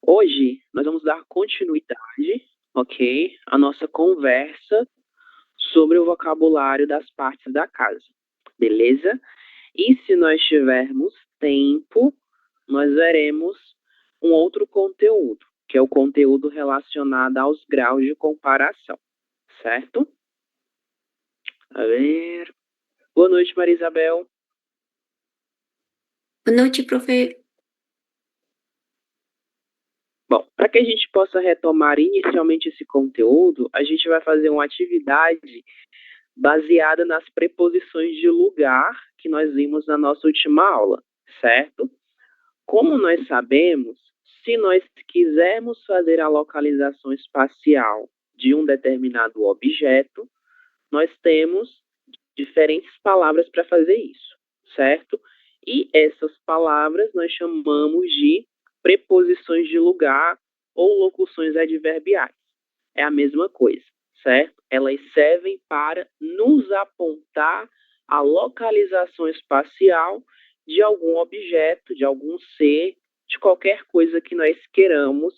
Hoje nós vamos dar continuidade, ok, à nossa conversa sobre o vocabulário das partes da casa, beleza? E se nós tivermos tempo, nós veremos um outro conteúdo, que é o conteúdo relacionado aos graus de comparação, certo? A ver. Boa noite, Maria Isabel. Boa noite, profe. Bom, para que a gente possa retomar inicialmente esse conteúdo, a gente vai fazer uma atividade baseada nas preposições de lugar que nós vimos na nossa última aula, certo? Como nós sabemos, se nós quisermos fazer a localização espacial de um determinado objeto, nós temos diferentes palavras para fazer isso, certo? E essas palavras nós chamamos de preposições de lugar ou locuções adverbiais. É a mesma coisa, certo? Elas servem para nos apontar a localização espacial de algum objeto, de algum ser, de qualquer coisa que nós queiramos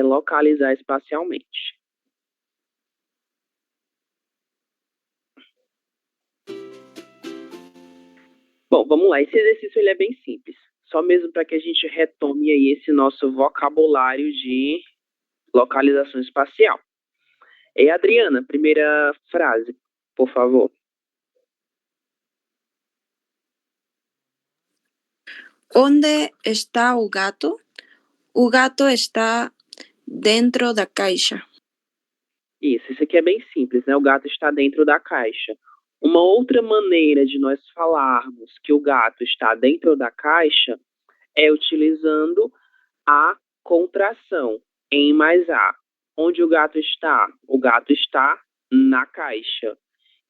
localizar espacialmente. Bom, vamos lá. Esse exercício ele é bem simples. Só mesmo para que a gente retome aí esse nosso vocabulário de localização espacial. E Adriana, primeira frase, por favor. Onde está o gato? O gato está dentro da caixa. Isso aqui é bem simples, né? O gato está dentro da caixa. Uma outra maneira de nós falarmos que o gato está dentro da caixa é utilizando a contração em mais a. Onde o gato está? O gato está na caixa.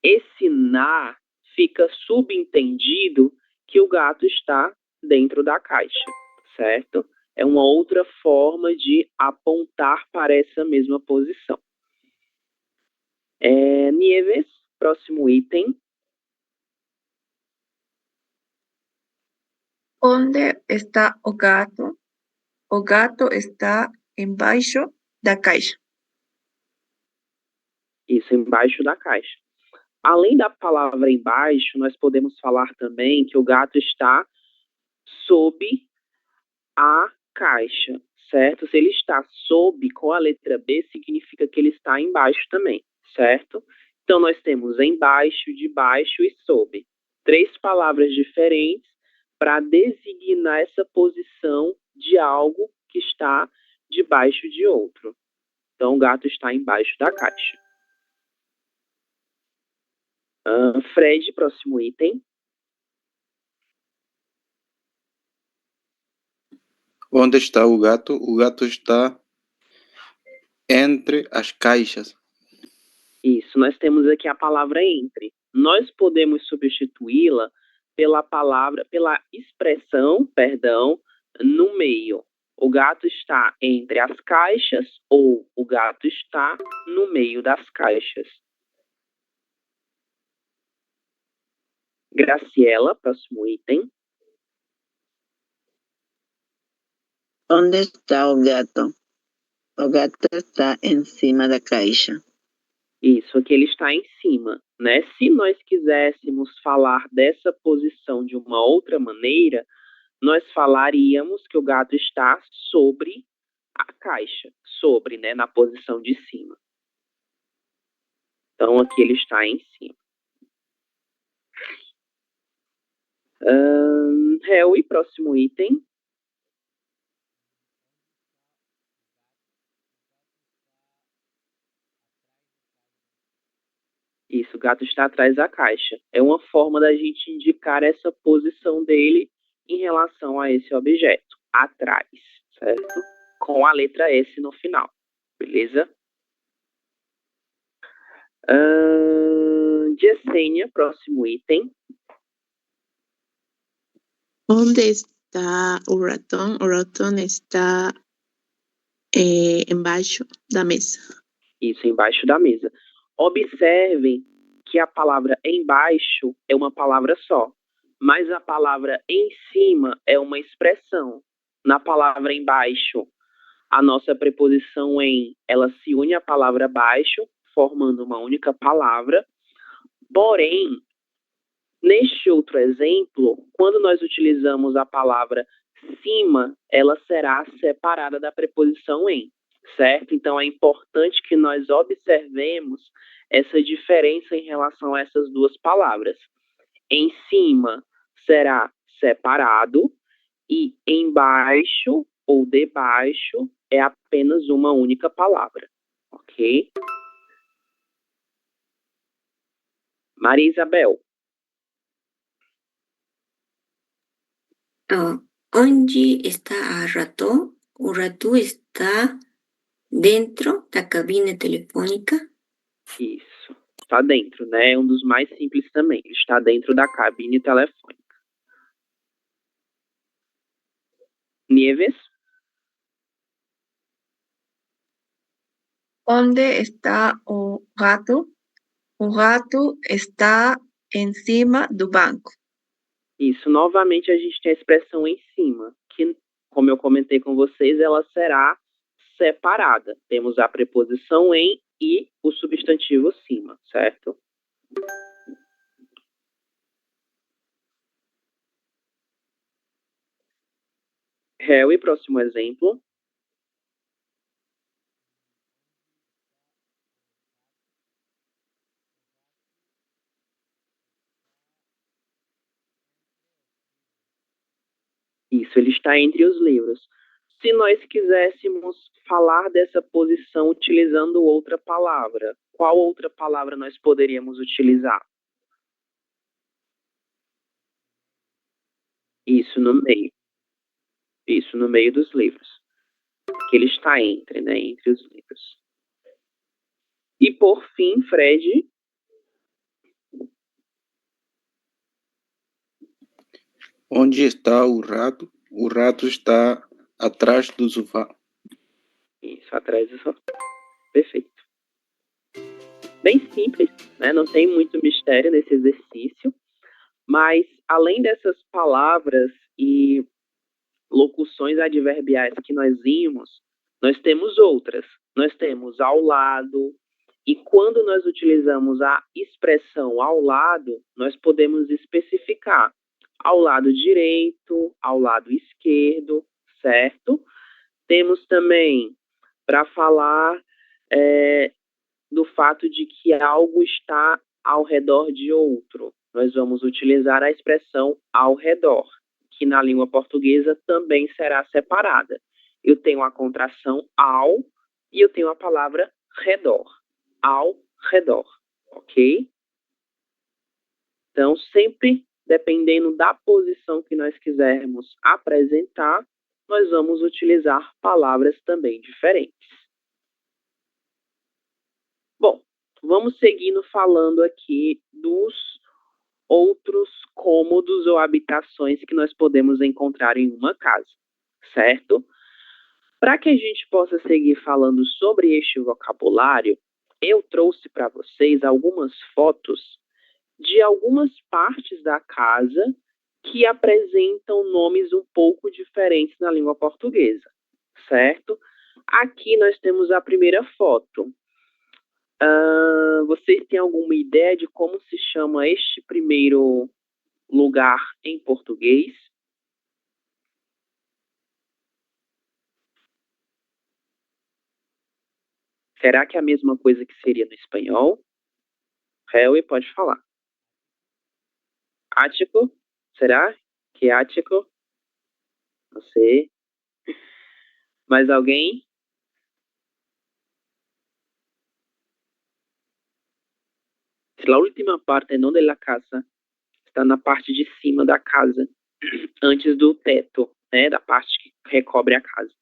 Esse na fica subentendido que o gato está dentro da caixa, certo? É uma outra forma de apontar para essa mesma posição. Nieves, próximo item. Onde está o gato? O gato está embaixo da caixa. Isso, embaixo da caixa. Além da palavra embaixo, nós podemos falar também que o gato está sob a caixa, certo? Se ele está sob com a letra B, significa que ele está embaixo também, certo? Então, nós temos embaixo, debaixo e sob. 3 palavras diferentes para designar essa posição de algo que está debaixo de outro. Então, o gato está embaixo da caixa. Fred, próximo item. Onde está o gato? O gato está entre as caixas. Isso, nós temos aqui a palavra entre. Nós podemos substituí-la pela expressão, no meio. O gato está entre as caixas ou o gato está no meio das caixas. Graciela, próximo item. Onde está o gato? O gato está em cima da caixa. Isso, aqui ele está em cima, né? Se nós quiséssemos falar dessa posição de uma outra maneira, nós falaríamos que o gato está sobre a caixa, sobre, né, na posição de cima. Então, aqui ele está em cima. Helwi, próximo item. Isso, o gato está atrás da caixa. É uma forma da gente indicar essa posição dele em relação a esse objeto, atrás, certo? Com a letra S no final, beleza? Yesenia, próximo item. Onde está o ratão? O ratão está embaixo da mesa. Isso, embaixo da mesa. Observem que a palavra embaixo é uma palavra só, mas a palavra em cima é uma expressão. Na palavra embaixo, a nossa preposição em, ela se une à palavra baixo, formando uma única palavra. Porém, neste outro exemplo, quando nós utilizamos a palavra cima, ela será separada da preposição em, certo? Então, é importante que nós observemos essa diferença em relação a essas duas palavras. Em cima será separado e embaixo ou debaixo é apenas uma única palavra, ok? Maria Isabel. Onde está o rato? O rato está dentro da cabine telefônica? Isso, está dentro, né? É um dos mais simples também. Ele está dentro da cabine telefônica. Nieves? ¿Dónde está o gato? O gato está em cima do banco. Isso, novamente a gente tem a expressão em cima, que, como eu comentei com vocês, ela será separada. Temos a preposição em e o substantivo cima, certo? Harry, próximo exemplo. Isso, ele está entre os livros. Se nós quiséssemos falar dessa posição utilizando outra palavra, qual outra palavra nós poderíamos utilizar? Isso, no meio. Isso, no meio dos livros. Que ele está entre, né? Entre os livros. E por fim, Fred. Onde está o rato? O rato está atrás do sofá. Isso, atrás do sofá. Perfeito. Bem simples, né? Não tem muito mistério nesse exercício. Mas, além dessas palavras e locuções adverbiais que nós vimos, nós temos outras. Nós temos ao lado, e quando nós utilizamos a expressão ao lado, nós podemos especificar ao lado direito, ao lado esquerdo, certo? Temos também para falar do fato de que algo está ao redor de outro. Nós vamos utilizar a expressão ao redor, que na língua portuguesa também será separada. Eu tenho a contração ao e eu tenho a palavra redor. Ao redor, ok? Então, sempre dependendo da posição que nós quisermos apresentar, nós vamos utilizar palavras também diferentes. Bom, vamos seguindo falando aqui dos outros cômodos ou habitações que nós podemos encontrar em uma casa, certo? Para que a gente possa seguir falando sobre este vocabulário, eu trouxe para vocês algumas fotos de algumas partes da casa que apresentam nomes um pouco diferentes na língua portuguesa, certo? Aqui nós temos a primeira foto. Vocês têm alguma ideia de como se chama este primeiro lugar em português? Será que é a mesma coisa que seria no espanhol? Harry, pode falar. Ático? Será que é ático? Não sei. Mais alguém? A última parte não da casa está na parte de cima da casa, antes do teto, né, da parte que recobre a casa.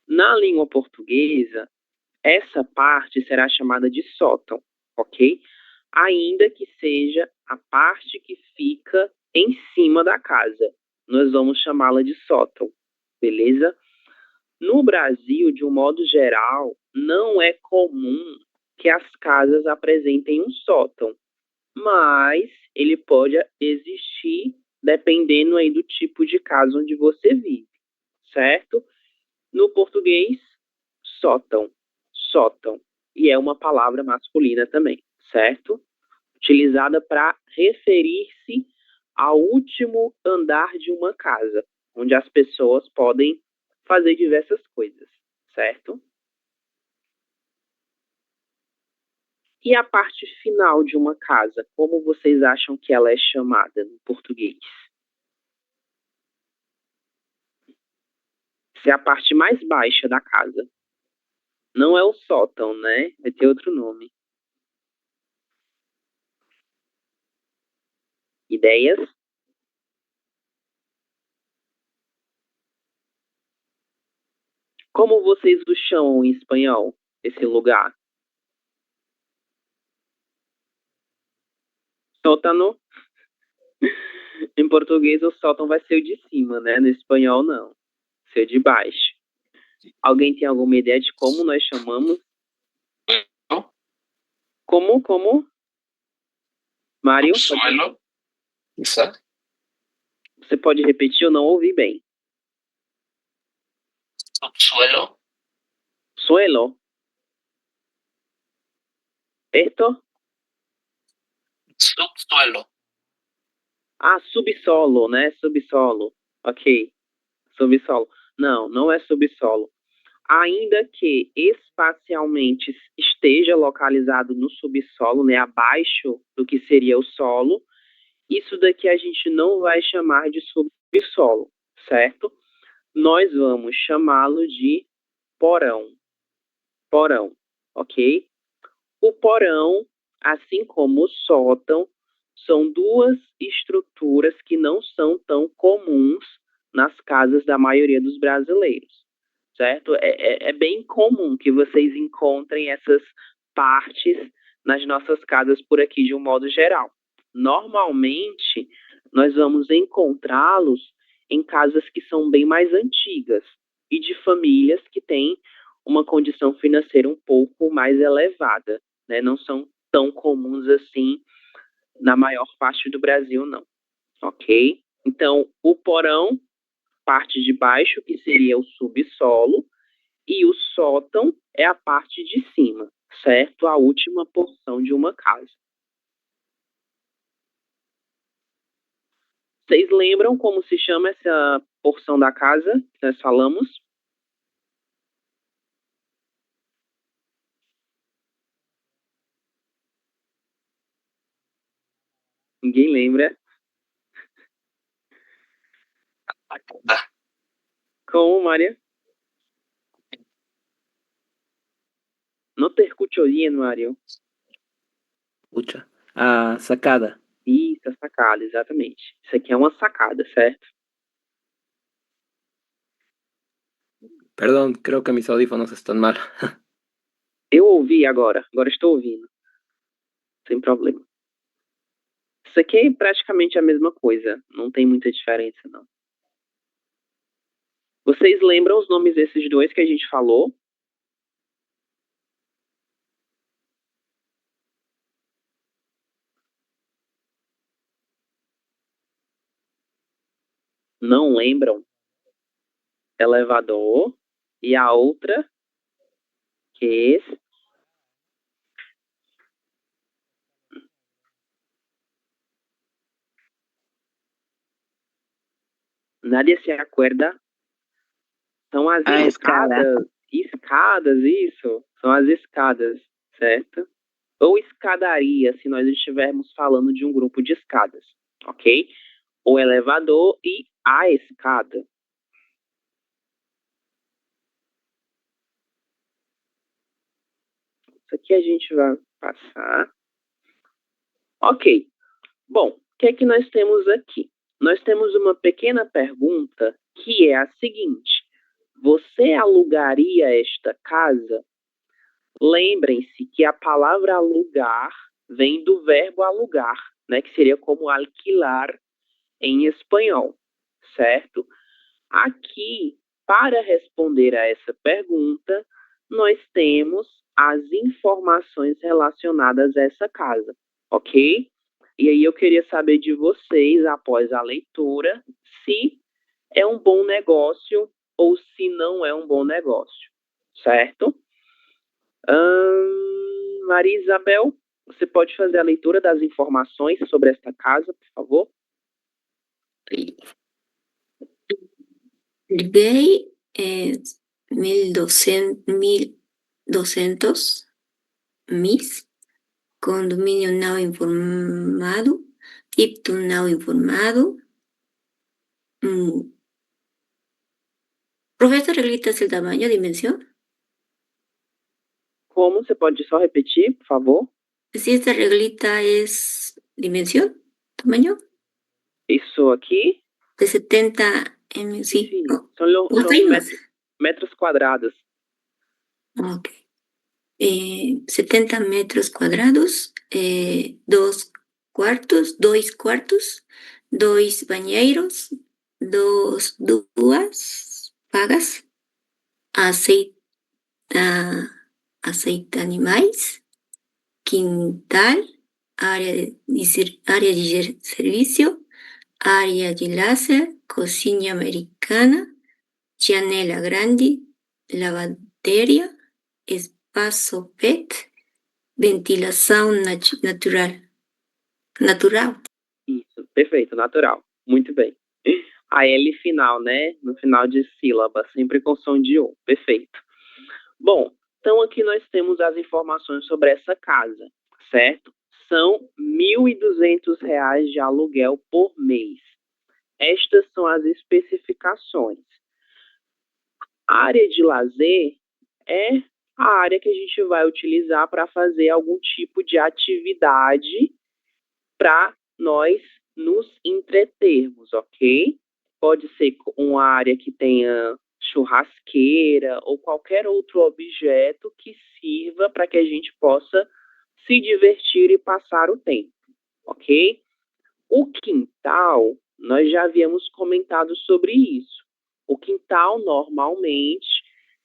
Na língua portuguesa, essa parte será chamada de sótão, ok? Ainda que seja a parte que fica em cima da casa. Nós vamos chamá-la de sótão, beleza? No Brasil, de um modo geral, não é comum que as casas apresentem um sótão, mas ele pode existir dependendo aí do tipo de casa onde você vive, certo? No português português, sótão, sótão. E é uma palavra masculina também, certo? Utilizada para referir-se ao último andar de uma casa, onde as pessoas podem fazer diversas coisas, certo? E a parte final de uma casa, como vocês acham que ela é chamada no português? Essa é a parte mais baixa da casa. Não é o sótão, né? Vai ter outro nome. Ideias? Como vocês o chamam em espanhol, esse lugar? Sótano? Em português, o sótão vai ser o de cima, né? No espanhol, não. Ser de baixo. Alguém tem alguma ideia de como nós chamamos? Como? Mário? Subsuelo, quizá. Você pode repetir? Eu não ouvi bem. Subsuelo, Suelo. Esto? subsuelo. Ah, subsolo, né? Subsolo. Ok. Subsolo. Não, não é subsolo. Ainda que espacialmente esteja localizado no subsolo, né? Abaixo do que seria o solo, isso daqui a gente não vai chamar de subsolo, certo? Nós vamos chamá-lo de porão. Porão, ok? O porão, assim como o sótão, são duas estruturas que não são tão comuns nas casas da maioria dos brasileiros, certo? É bem comum que vocês encontrem essas partes nas nossas casas por aqui de um modo geral. Normalmente, nós vamos encontrá-los em casas que são bem mais antigas e de famílias que têm uma condição financeira um pouco mais elevada, né? Não são tão comuns assim na maior parte do Brasil, não. Ok? Então, o porão, parte de baixo, que seria o subsolo, e o sótão é a parte de cima, certo? A última porção de uma casa. Vocês lembram como se chama essa porção da casa que nós falamos? Ninguém lembra? Sacada. Como, Maria? No te escucho bien, Mario. Pucha. Ah, sacada. Isso, a sacada, exatamente. Isso aqui é uma sacada, certo? Perdón, creo que mis audífonos están mal. Eu ouvi agora estou ouvindo. Sem problema. Isso aqui é praticamente a mesma coisa, não tem muita diferença, não. Vocês lembram os nomes desses dois que a gente falou? Não lembram? Elevador e a outra que é nadie se acuerda. São as A escada. escadas. Escadas, isso. São as escadas, certo? Ou escadaria, se nós estivermos falando de um grupo de escadas, ok? O elevador e a escada. Isso aqui a gente vai passar. Ok. Bom, o que é que nós temos aqui? Nós temos uma pequena pergunta que é a seguinte: você alugaria esta casa? Lembrem-se que a palavra alugar vem do verbo alugar, né, que seria como alquilar em espanhol, certo? Aqui, para responder a essa pergunta, nós temos as informações relacionadas a essa casa, ok? E aí eu queria saber de vocês, após a leitura, se é um bom negócio ou se não é um bom negócio, certo? Maria Isabel, você pode fazer a leitura das informações sobre esta casa, por favor? El BEI es 1.200 MIS, condominio now informado, IPTU now informado. Profesor, ¿reglita el tamaño, dimensión? Como? Você pode só repetir, por favor? Si esta reglita es dimensión, tamaño, Isso aqui? de 70 sí. Sim, Oh, são ¿cuánto hay más? metros quadrados. Ok. 70 metros cuadrados, 2 cuartos, 2 banheiros, 2 duas vagas, aceita animais, quintal, área de servicio, área de láser, cocina americana, janela grande, lavanderia, espaço PET, ventilação natural. Isso, perfeito, natural. Muito bem. A L final, né? No final de sílaba, sempre com som de O. Perfeito. Bom, então aqui nós temos as informações sobre essa casa, certo? São R$ 1.200 de aluguel por mês. Estas são as especificações. A área de lazer é a área que a gente vai utilizar para fazer algum tipo de atividade para nós nos entretermos, ok? Pode ser uma área que tenha churrasqueira ou qualquer outro objeto que sirva para que a gente possa se divertir e passar o tempo, ok? O quintal, nós já havíamos comentado sobre isso. O quintal, normalmente,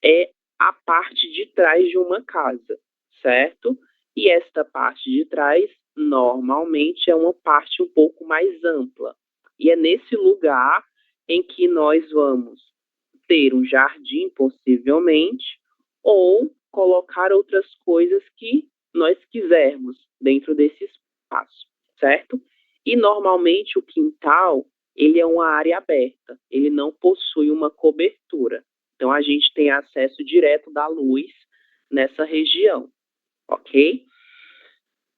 é a parte de trás de uma casa, certo? E esta parte de trás, normalmente, é uma parte um pouco mais ampla. E é nesse lugar em que nós vamos ter um jardim, possivelmente, ou colocar outras coisas que nós quisermos dentro desse espaço, certo? E normalmente o quintal, ele é uma área aberta, ele não possui uma cobertura. Então a gente tem acesso direto da luz nessa região, ok?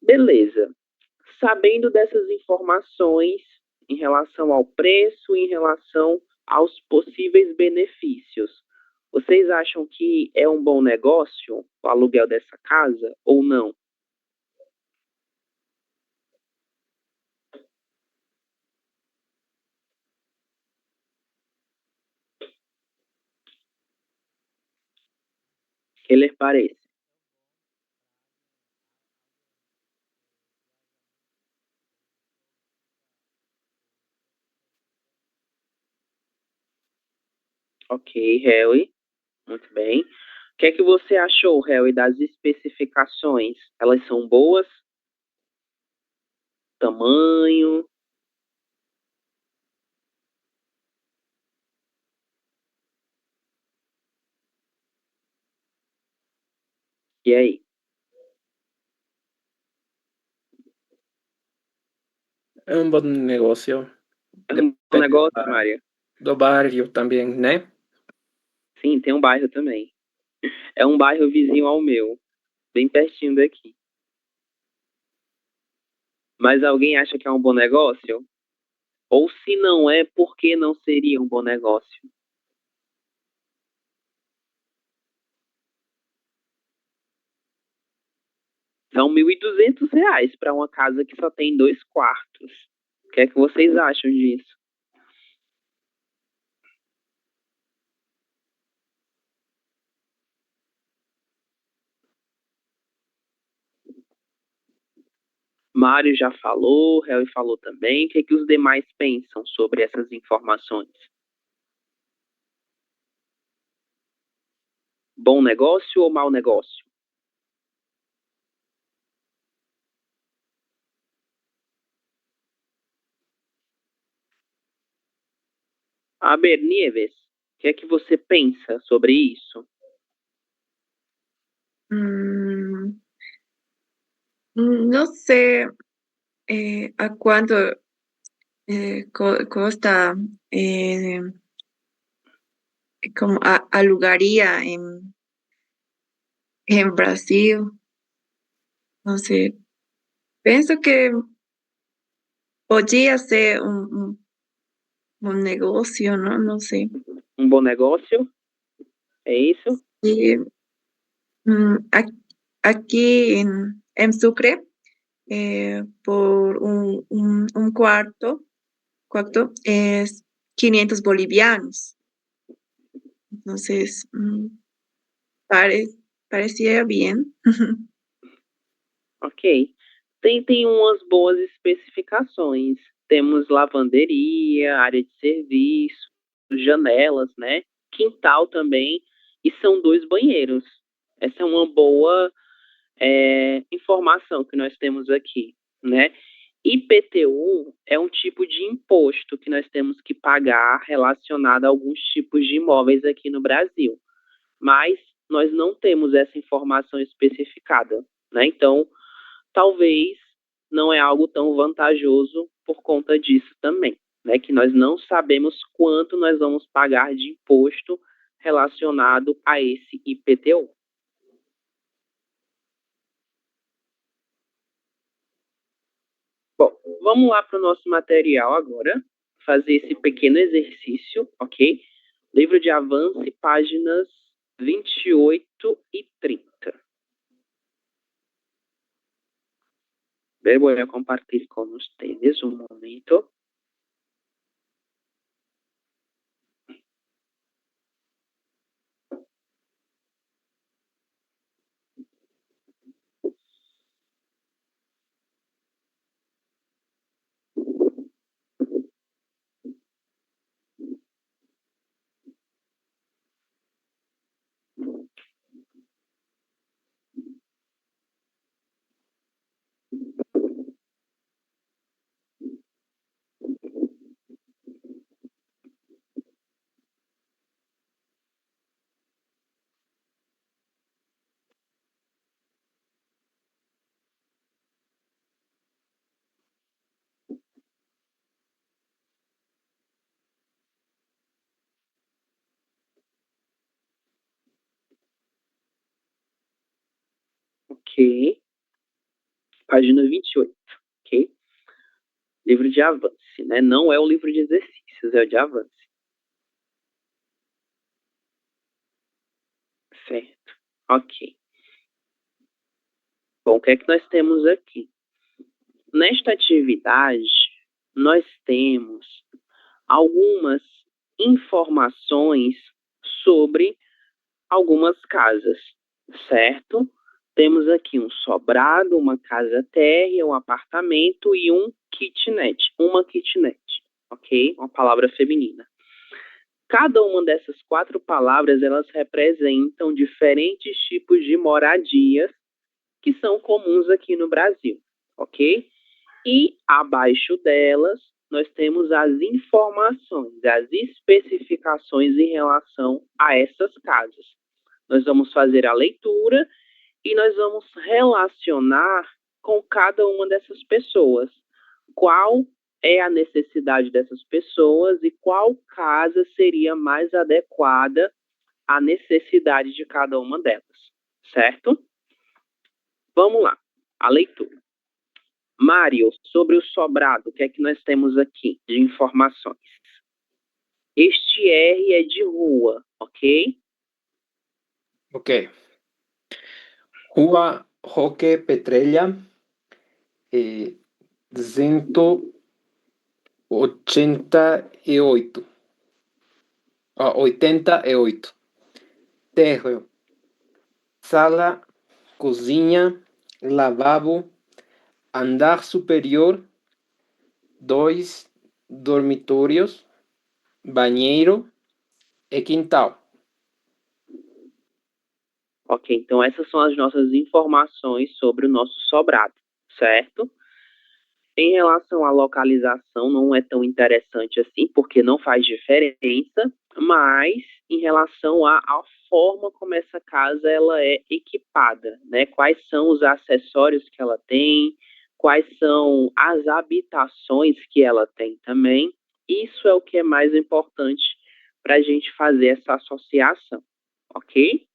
Beleza. Sabendo dessas informações em relação ao preço, em relação aos possíveis benefícios, vocês acham que é um bom negócio o aluguel dessa casa ou não? Que lhe parece? Ok, Harry. Muito bem. O que é que você achou, Harry, das especificações? Elas são boas? Tamanho? E aí? É um bom negócio. É um bom Depende negócio, Maria? do bairro também, né? Sim, tem um bairro também. É um bairro vizinho ao meu, bem pertinho daqui. Mas alguém acha que é um bom negócio? Ou se não é, por que não seria um bom negócio? São R$ 1.200 para uma casa que só tem 2 quartos. O que é que vocês acham disso? Mário já falou, Harry falou também. O que é que os demais pensam sobre essas informações? Bom negócio ou mau negócio? A ver, Nieves, que é que você pensa sobre isso? No sé a cuánto costa como alugaría en Brasil. No sé, pienso que podría ser un negocio, ¿no? No sé. Um bom negócio? É isso? Y aquí en Sucre, por un cuarto es 500 bolivianos. Entonces, parecía bien. Ok. Tem umas boas especificações. Temos lavanderia, área de serviço, janelas, né? Quintal também. E são 2 banheiros. Essa é uma boa informação que nós temos aqui, né? IPTU é um tipo de imposto que nós temos que pagar relacionado a alguns tipos de imóveis aqui no Brasil. Mas nós não temos essa informação especificada, né? Então, talvez não é algo tão vantajoso por conta disso também, né? Que nós não sabemos quanto nós vamos pagar de imposto relacionado a esse IPTU. Bom, vamos lá para o nosso material agora, fazer esse pequeno exercício, ok? Livro de Avance, páginas 28 e 30. Voy a compartir con ustedes un momento. Ok. Página 28, ok? Livro de Avance, né? Não é o livro de exercícios, é o de Avance. Certo. Ok. Bom, o que é que nós temos aqui? Nesta atividade, nós temos algumas informações sobre algumas casas, certo? Temos aqui um sobrado, uma casa térrea, um apartamento e um kitnet, uma kitnet, ok? Uma palavra feminina. Cada uma dessas 4 palavras, elas representam diferentes tipos de moradias que são comuns aqui no Brasil, ok? E abaixo delas, nós temos as informações, as especificações em relação a essas casas. Nós vamos fazer a leitura e nós vamos relacionar com cada uma dessas pessoas. Qual é a necessidade dessas pessoas e qual casa seria mais adequada à necessidade de cada uma delas, certo? Vamos lá, a leitura. Mário, sobre o sobrado, o que é que nós temos aqui de informações? Este R é de rua, ok? Ok. Rua Roque Petrella, 188. 88. Térreo. Sala, cozinha, lavabo, andar superior, 2 dormitórios, banheiro e quintal. Ok, então essas são as nossas informações sobre o nosso sobrado, certo? Em relação à localização, não é tão interessante assim, porque não faz diferença, mas em relação à forma como essa casa ela é equipada, né? Quais são os acessórios que ela tem, quais são as habitações que ela tem também. Isso é o que é mais importante para a gente fazer essa associação, ok?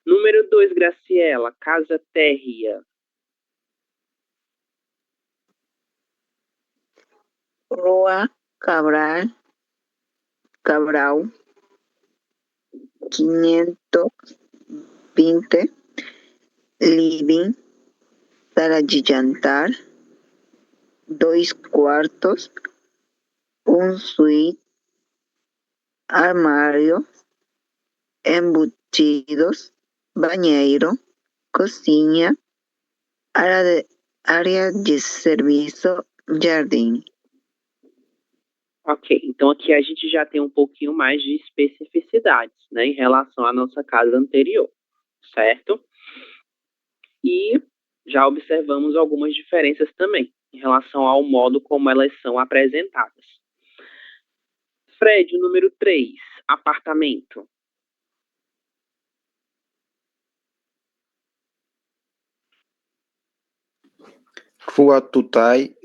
Número 2, Graciela, casa térrea. Rua Cabral, 520, living, sala de jantar, 2 quartos, suite, armário, embutidos, banheiro, cozinha, área de serviço, jardim. Ok, então aqui a gente já tem um pouquinho mais de especificidades, né, em relação à nossa casa anterior, certo? E já observamos algumas diferenças também, em relação ao modo como elas são apresentadas. Fred, número 3, apartamento. Rua Tutai,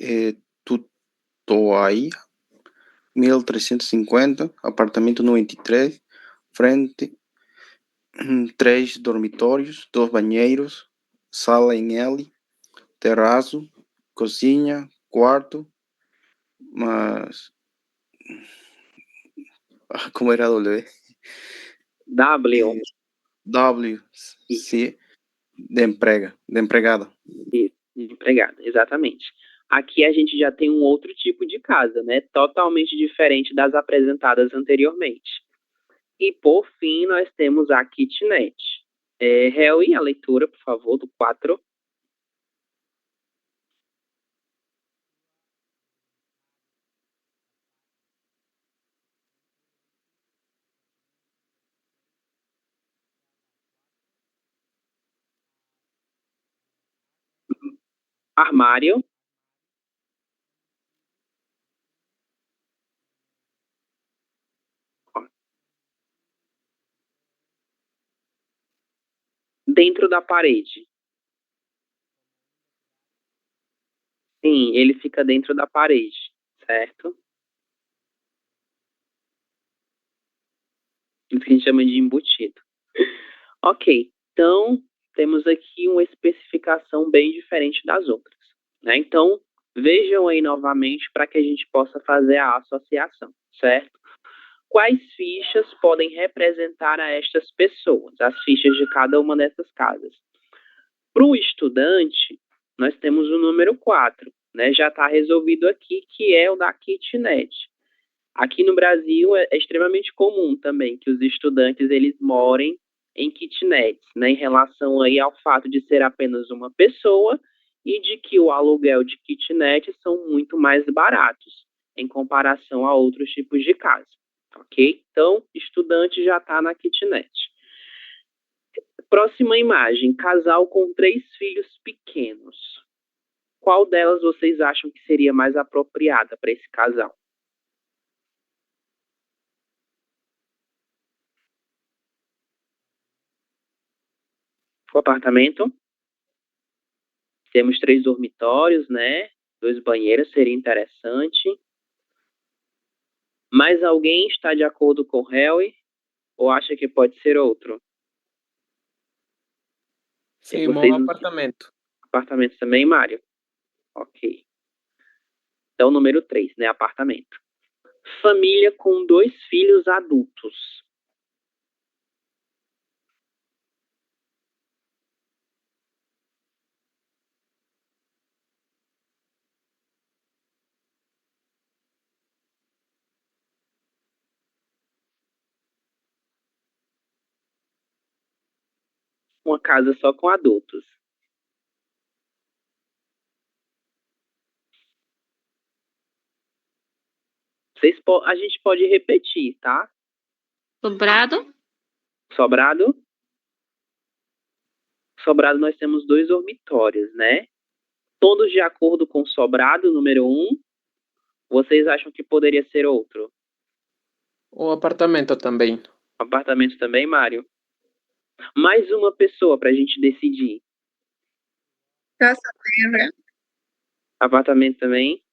Tutoai, 1350, apartamento 93, frente, 3 dormitórios, 2 banheiros, sala em L, terraço, cozinha, quarto, mas... Como era W? W, W, C, de empregada. isso, empregada, exatamente. Aqui a gente já tem um outro tipo de casa, né, totalmente diferente das apresentadas anteriormente. E, por fim, nós temos a kitnet. Helly, a leitura, por favor, do 4. Armário. Dentro da parede. Sim, ele fica dentro da parede, certo? Isso que a gente chama de embutido. Ok, então temos aqui uma especificação bem diferente das outras, né? Então, vejam aí novamente para que a gente possa fazer a associação, certo? Quais fichas podem representar a estas pessoas, as fichas de cada uma dessas casas? Para o estudante, nós temos o número 4, né? Já está resolvido aqui, que é o da kitnet. Aqui no Brasil é extremamente comum também que os estudantes eles morem em kitnets, né? Em relação aí ao fato de ser apenas uma pessoa e de que o aluguel de kitnet são muito mais baratos em comparação a outros tipos de casa, ok? Então, estudante já está na kitnet. Próxima imagem, casal com 3 filhos pequenos. Qual delas vocês acham que seria mais apropriada para esse casal? O apartamento. Temos 3 dormitórios, né? 2 banheiros, seria interessante. Mais alguém está de acordo com o Harry? Ou acha que pode ser outro? Sim, Vocês bom apartamento. Apartamento também, Mário? Ok. Então, número 3, né? Apartamento. Família com 2 filhos adultos. Uma casa só com adultos. A gente pode repetir, tá? Sobrado? Sobrado? Sobrado nós temos 2 dormitórios, né? Todos de acordo com sobrado, número 1. Vocês acham que poderia ser outro? O apartamento também. Apartamento também, Mário? Mais uma pessoa para a gente decidir. Casa térrea. Apartamento também?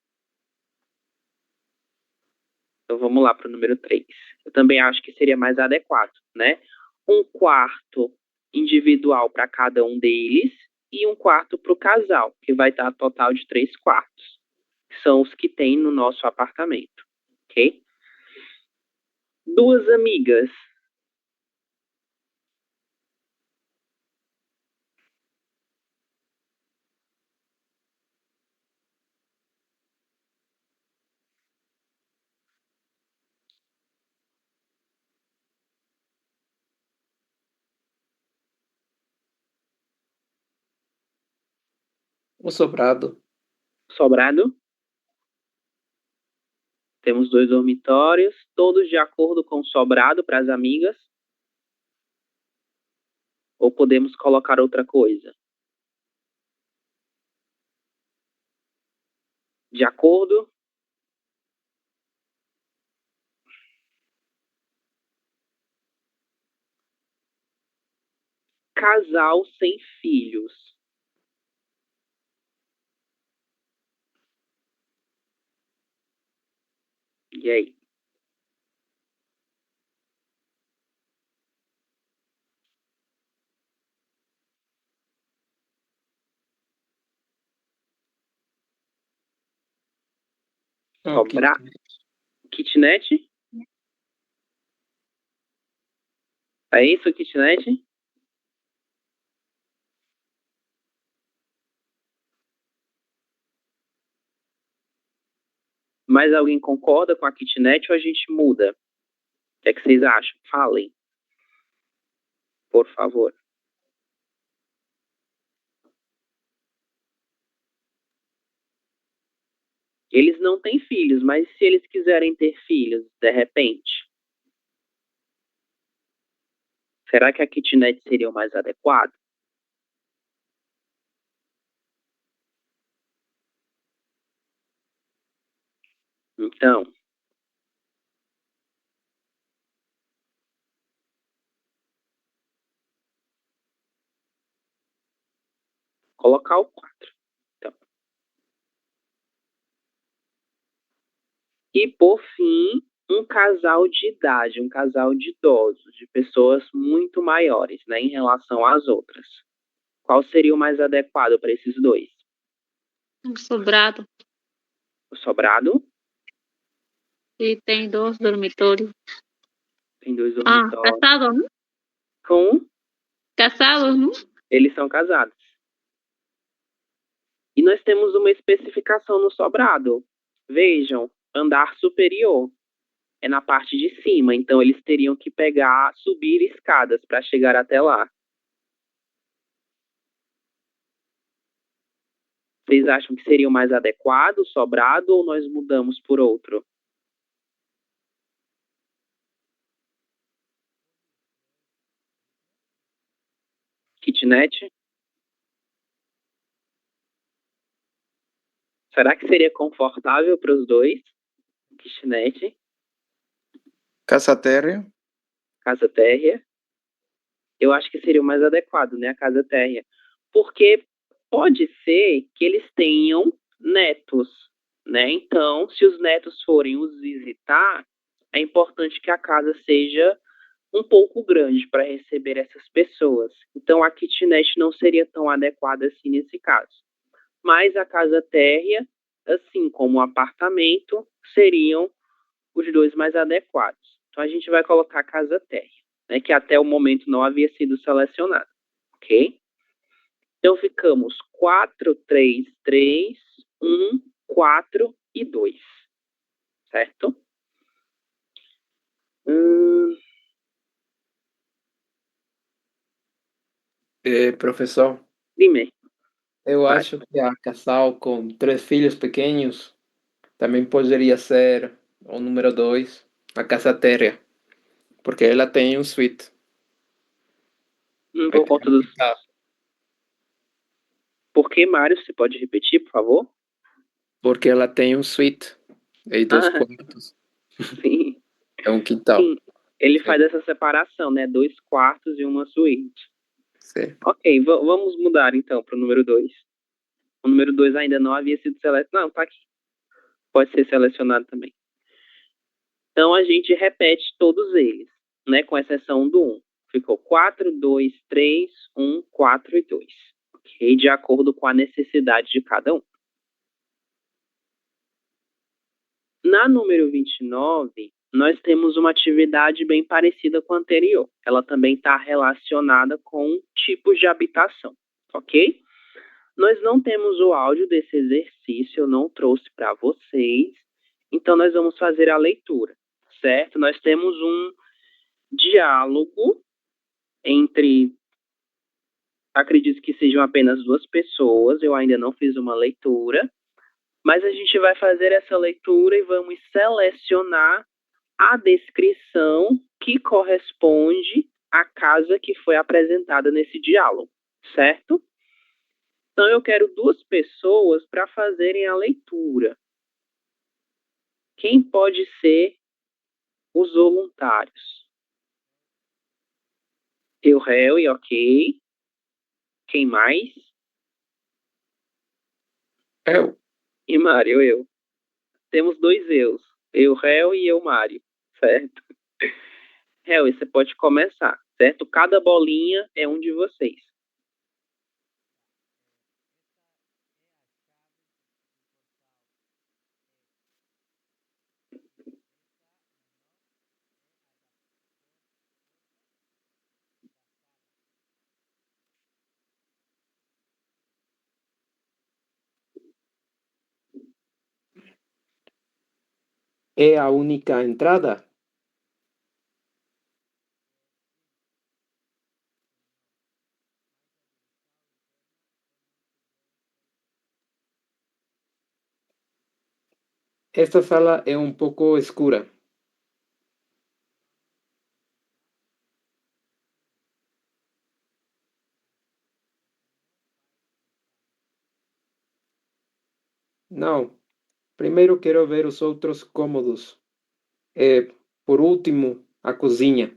Então vamos lá para o número 3. Eu também acho que seria mais adequado, né? Um quarto individual para cada um deles e um quarto para o casal, que vai dar total de 3 quartos. São os que tem no nosso apartamento, ok? 2 amigas. O sobrado. Sobrado. Temos 2 dormitórios, todos de acordo com o sobrado para as amigas. Ou podemos colocar outra coisa? De acordo? Casal sem filhos. E aí? Sobrar. Kitnet? É isso, kitnet? Mais alguém concorda com a kitnet ou a gente muda? O que é que vocês acham? Falem. Por favor. Eles não têm filhos, mas se eles quiserem ter filhos, de repente, será que a kitnet seria o mais adequado? Então, colocar o 4. Então. E, por fim, um casal de idade, um casal de idosos, de pessoas muito maiores, né, em relação às outras. Qual seria o mais adequado para esses dois? Um sobrado. O sobrado? E tem 2 dormitórios. Tem 2 Ah, dormitórios. casados, não? Com? Casados, não? Eles são casados. E nós temos uma especificação no sobrado. Vejam, andar superior é na parte de cima, então eles teriam que subir escadas para chegar até lá. Vocês acham que seria o mais adequado, sobrado, ou nós mudamos por outro? Kitnet? Será que seria confortável para os dois? Kitnet? Casa térrea. Casa térrea? Eu acho que seria o mais adequado, né? A casa térrea. Porque pode ser que eles tenham netos, né? Então, se os netos forem os visitar, é importante que a casa seja um pouco grande para receber essas pessoas. Então, a kitnet não seria tão adequada assim nesse caso. Mas a casa térrea, assim como o apartamento, seriam os dois mais adequados. Então, a gente vai colocar a casa térrea, né, que até o momento não havia sido selecionada, ok? Então, ficamos 4, 3, 3, 1, 4 e 2, certo? Professor, Dime. eu Vai. acho que a casal com 3 filhos pequenos também poderia ser o número 2, a casa térrea, porque ela tem um suíte. Por conta dos... Por que, Mário? Você pode repetir, por favor? Porque ela tem um suíte e 2 quartos. Sim. É um quintal. Sim, ele Sim. faz essa separação, né? 2 quartos e uma suíte. Certo. Ok, vamos mudar então para o número 2. O número 2 ainda não havia sido selecionado. Não, tá aqui. Pode ser selecionado também. Então a gente repete todos eles, né? Com exceção do 1. Ficou 4, 2, 3, 1, 4 e 2. Ok? De acordo com a necessidade de cada um. Na número 29, nós temos uma atividade bem parecida com a anterior. Ela também está relacionada com tipos de habitação, ok? Nós não temos o áudio desse exercício, eu não trouxe para vocês, então nós vamos fazer a leitura, certo? Nós temos um diálogo entre, acredito que sejam apenas 2 pessoas, eu ainda não fiz uma leitura, mas a gente vai fazer essa leitura e vamos selecionar a descrição que corresponde à casa que foi apresentada nesse diálogo, certo? Então, eu quero 2 pessoas para fazerem a leitura. Quem pode ser os voluntários? Eu, Harry, ok. Quem mais? Eu. E Mário, eu. Temos 2 eus. Eu, Harry e eu, Mário, certo? Harry, você pode começar, certo? Cada bolinha é um de vocês. É a única entrada? Esta sala é um pouco escura. Não. Primeiro quero ver os outros cômodos. E, por último, a cozinha.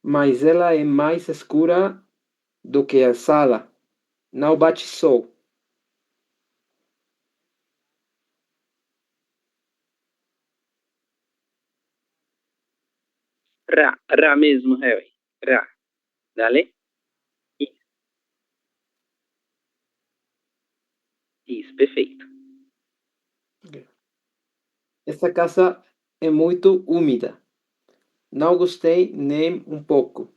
Mas ela é mais escura do que a sala. Não bate sol. Ra mesmo, Harry. Ra. Dale? Isso, perfeito. Essa casa é muito úmida. Não gostei nem um pouco.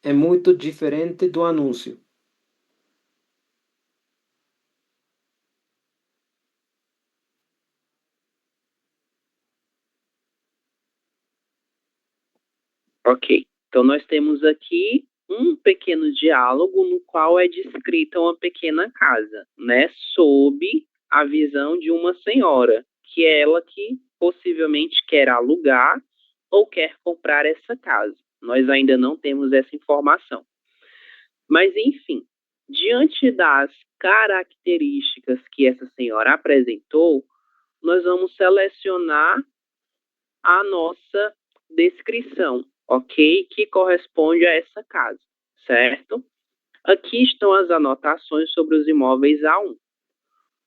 É muito diferente do anúncio. Ok. Então, nós temos aqui um pequeno diálogo no qual é descrita uma pequena casa, né? Sob a visão de uma senhora, que é ela que possivelmente quer alugar ou quer comprar essa casa. Nós ainda não temos essa informação. Mas, enfim, diante das características que essa senhora apresentou, nós vamos selecionar a nossa descrição, ok? Que corresponde a essa casa, certo? Aqui estão as anotações sobre os imóveis A1.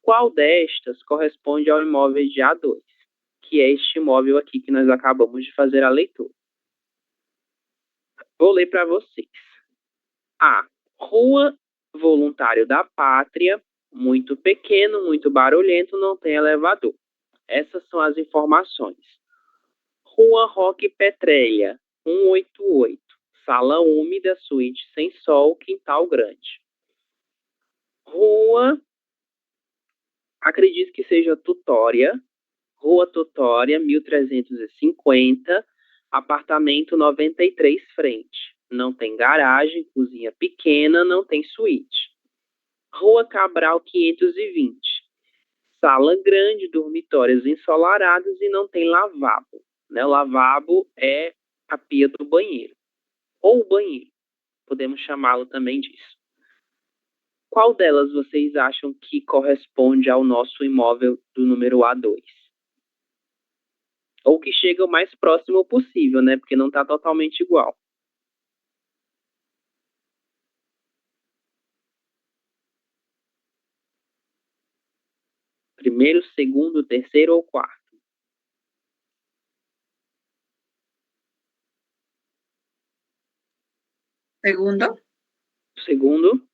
Qual destas corresponde ao imóvel de A2, que é este imóvel aqui que nós acabamos de fazer a leitura? Vou ler para vocês. A. Rua Voluntário da Pátria, muito pequeno, muito barulhento, não tem elevador. Essas são as informações. Rua Roque Petrélia, 188. Sala úmida, suíte sem sol, quintal grande. Rua, acredito que seja Tutória. Rua Tutória, 1350. Apartamento 93 frente. Não tem garagem, cozinha pequena, não tem suíte. Rua Cabral 520. Sala grande, dormitórios ensolarados e não tem lavabo. Né? O lavabo é a pia do banheiro. Ou banheiro. Podemos chamá-lo também disso. Qual delas vocês acham que corresponde ao nosso imóvel do número A2? Ou que chega o mais próximo possível, né? Porque não está totalmente igual. Primeiro, segundo, terceiro ou quarto? Segundo. Segundo,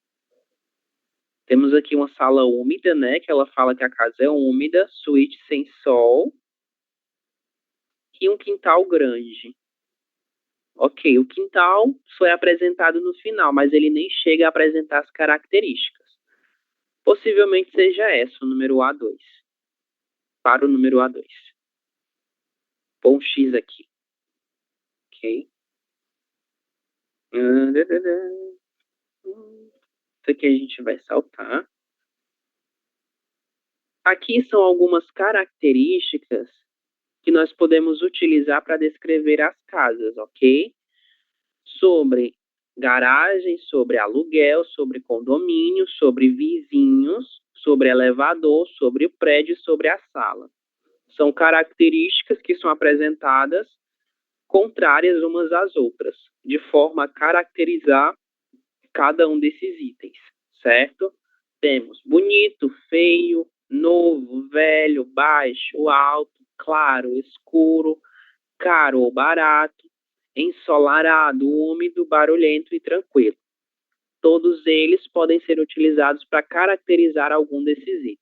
temos aqui uma sala úmida, né? Que ela fala que a casa é úmida, suíte sem sol e um quintal grande. Ok, o quintal foi apresentado no final, mas ele nem chega a apresentar as características. Possivelmente seja essa, o número A2. Para o número A2. Põe um X aqui. Ok? Isso aqui a gente vai saltar. Aqui são algumas características que nós podemos utilizar para descrever as casas, ok? Sobre garagem, sobre aluguel, sobre condomínio, sobre vizinhos, sobre elevador, sobre o prédio, sobre a sala. São características que são apresentadas contrárias umas às outras, de forma a caracterizar cada um desses itens, certo? Temos bonito, feio, novo, velho, baixo, alto, claro, escuro, caro ou barato, ensolarado, úmido, barulhento e tranquilo. Todos eles podem ser utilizados para caracterizar algum desses itens.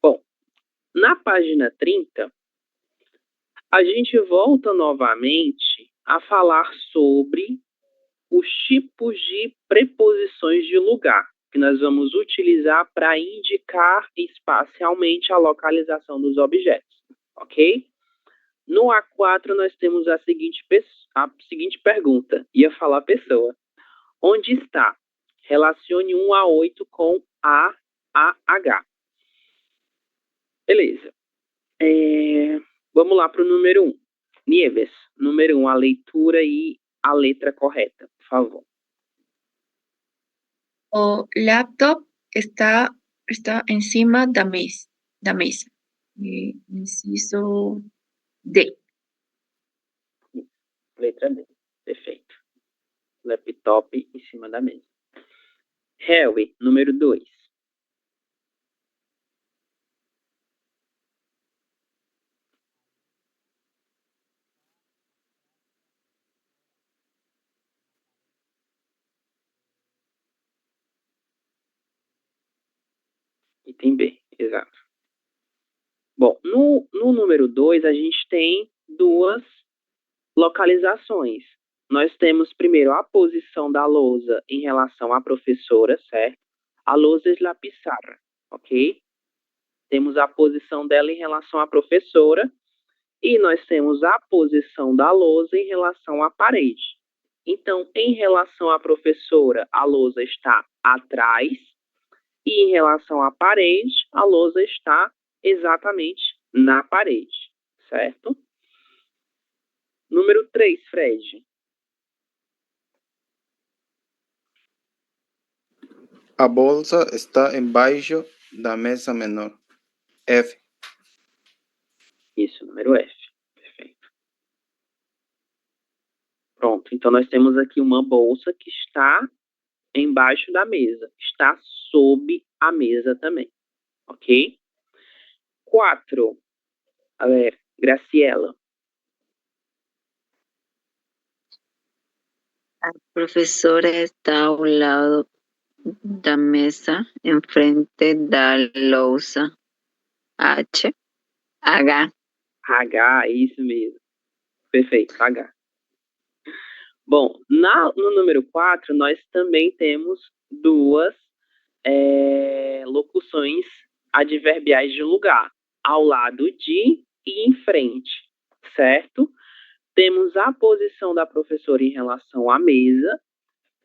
Bom, na página 30, a gente volta novamente a falar sobre os tipos de preposições de lugar que nós vamos utilizar para indicar espacialmente a localização dos objetos, ok? No A4 nós temos a seguinte pergunta, ia falar pessoa. Onde está? Relacione 1 a 8 com A, H. Beleza. Vamos lá para o número 1. Nieves, número 1, a leitura e a letra correta, por favor. O laptop está encima da mesa. Inciso D. Letra D. Perfeito. Laptop em cima da mesa. Harry, número 2. Item B, exato. Bom, no número 2, a gente tem duas localizações. Nós temos primeiro a posição da lousa em relação à professora, certo? A lousa é la pizarra, ok? Temos a posição dela em relação à professora e nós temos a posição da lousa em relação à parede. Então, em relação à professora, a lousa está atrás e em relação à parede, a lousa está exatamente na parede, certo? Número 3, Fred. A bolsa está embaixo da mesa menor. F. Isso, número F. Perfeito. Pronto, então nós temos aqui uma bolsa que está embaixo da mesa. Está sob a mesa também. Ok? 4. A ver, Graciela. La profesora está a un lado da mesa, enfrente da lousa. H. H, isso mesmo. Perfeito, H. Bom, no número 4, nós também temos duas locuções adverbiais de lugar. Ao lado de e em frente, certo? Temos a posição da professora em relação à mesa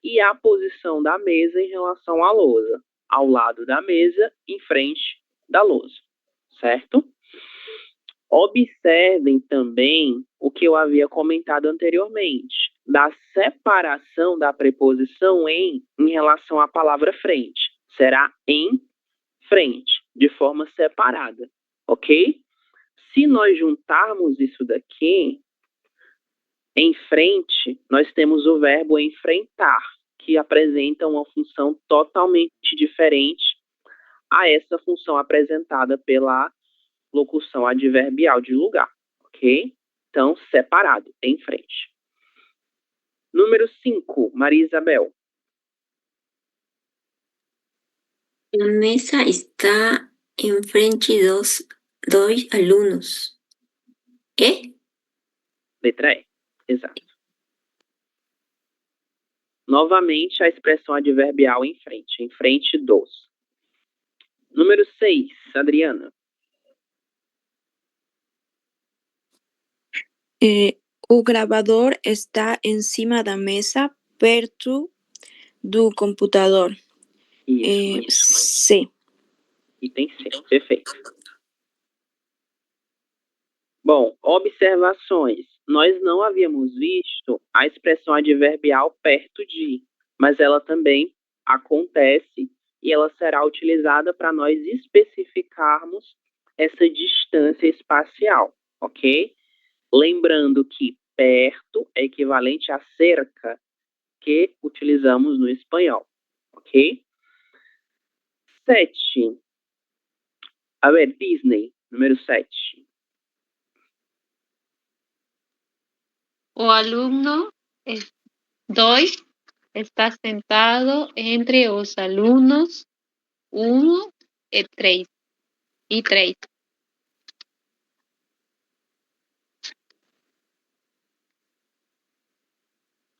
e a posição da mesa em relação à lousa. Ao lado da mesa, em frente da lousa, certo? Observem também o que eu havia comentado anteriormente. da separação da preposição em relação à palavra frente. Será em frente, de forma separada, ok? Se nós juntarmos isso daqui, em frente, nós temos o verbo enfrentar, que apresenta uma função totalmente diferente a essa função apresentada pela locução adverbial de lugar, ok? Então, separado, em frente. Número 5, Maria Isabel. La mesa está enfrente de dos alunos. Letra E, exato. Novamente, a expressão adverbial em frente dos. Número 6, Adriana. O gravador está em cima da mesa, perto do computador. Isso. C. Item C, perfeito. Bom, observações. Nós não havíamos visto a expressão adverbial perto de, mas ela também acontece e ela será utilizada para nós especificarmos essa distância espacial, ok? Lembrando que perto é equivalente a cerca, que utilizamos no espanhol, ok? 7. A ver, Disney, número 7. O alumno 2 está sentado entre os alunos 1 e 3.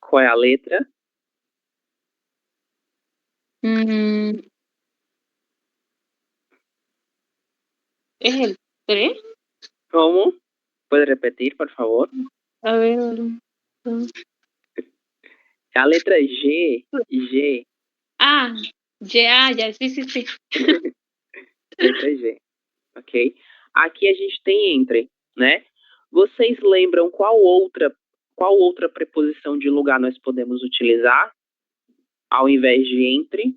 Qual é a letra? ¿Es el 3? Como? Pode repetir, por favor? A ver. A letra G. G. Ah, ya, sí. Letra G. Ok? Aqui a gente tem entre, né? Vocês lembram qual outra preposição de lugar nós podemos utilizar ao invés de entre?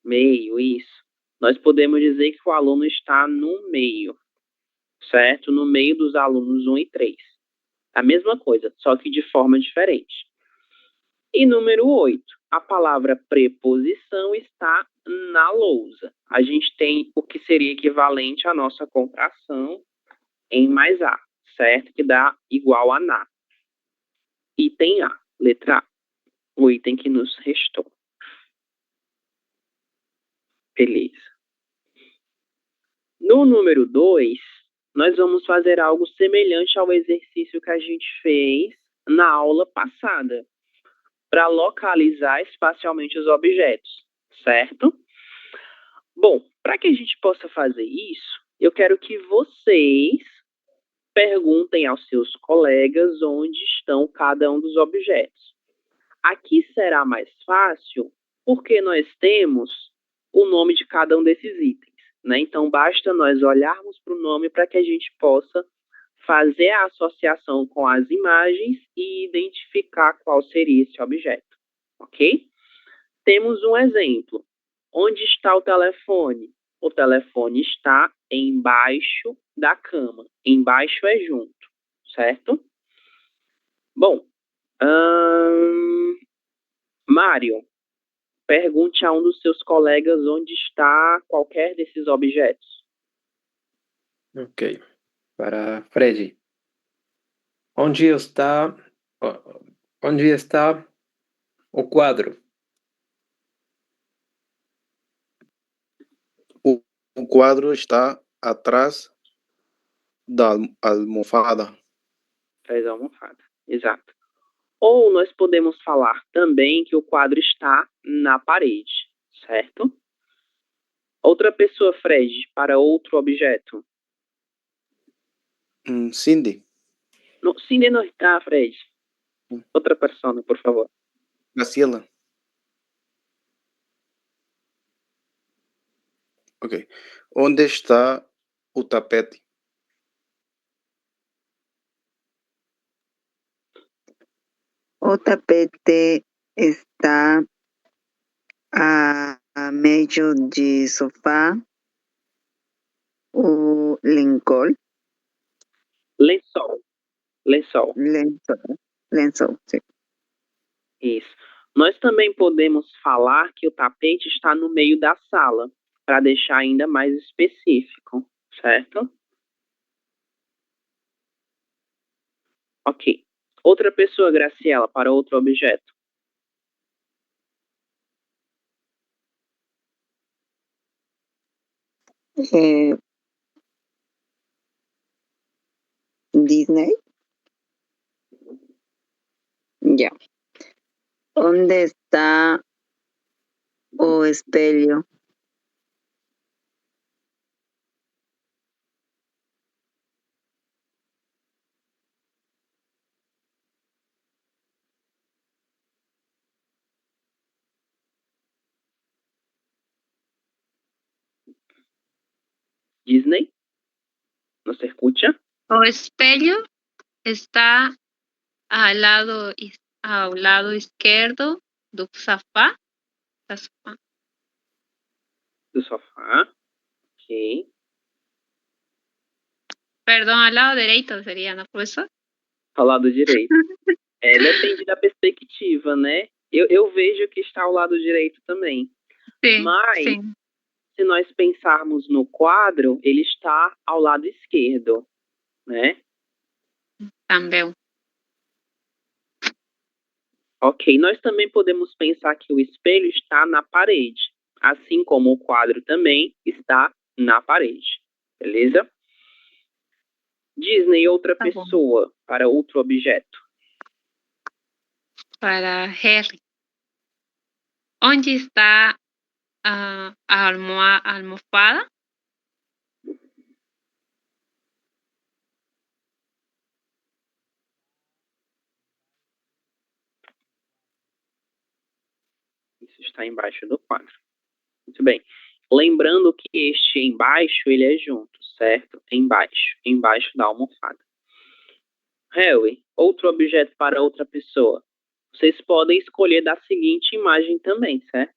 Meio, isso. Nós podemos dizer que o aluno está no meio, certo? No meio dos alunos 1 e 3. A mesma coisa, só que de forma diferente. E número 8, a palavra preposição está na lousa. A gente tem o que seria equivalente à nossa contração em mais A, certo? Que dá igual a na. Item A, letra A, o item que nos restou. Beleza. No número 2, nós vamos fazer algo semelhante ao exercício que a gente fez na aula passada, para localizar espacialmente os objetos, certo? Bom, para que a gente possa fazer isso, eu quero que vocês perguntem aos seus colegas onde estão cada um dos objetos. Aqui será mais fácil porque nós temos o nome de cada um desses itens, né? Então, basta nós olharmos para o nome para que a gente possa fazer a associação com as imagens e identificar qual seria esse objeto, ok? Temos um exemplo. Onde está o telefone? O telefone está embaixo da cama. Embaixo é junto, certo? Bom, Mário, pergunte a um dos seus colegas onde está qualquer desses objetos. Ok. Para Freddy. Onde está o quadro? O quadro está atrás da almofada. Atrás da almofada, exato. Ou nós podemos falar também que o quadro está na parede, certo? Outra pessoa, Fred, para outro objeto. Cindy. No, Cindy não está, Fred. Outra persona, por favor. Graciela. Ok. Onde está o tapete. O tapete está a meio de sofá. O lençol. Lençol. Lençol. Lençol, sim. Isso. Nós também podemos falar que o tapete está no meio da sala, para deixar ainda mais específico, certo? Ok. Outra pessoa, Graciela, para outro objeto. Disney. Ya. ¿Dónde está o espelho? Disney? ¿Nos escucha? O espelho está ao lado esquerdo do sofá. Do sofá. Ok. Perdão, ao lado direito seria, não, professor? Ao lado direito. Depende da perspectiva, né? Eu vejo que está ao lado direito também. Sim, Mas, sim. se nós pensarmos no quadro, ele está ao lado esquerdo, né? Também. Ok, nós também podemos pensar que o espelho está na parede, assim como o quadro também está na parede, beleza? Disney, outra Tá bom. pessoa, para outro objeto. Para Harry. Onde está a almofada? Isso está embaixo do quadro. Muito bem. Lembrando que este embaixo, ele é junto, certo? Embaixo da almofada. Harry, outro objeto para outra pessoa. Vocês podem escolher da seguinte imagem também, certo?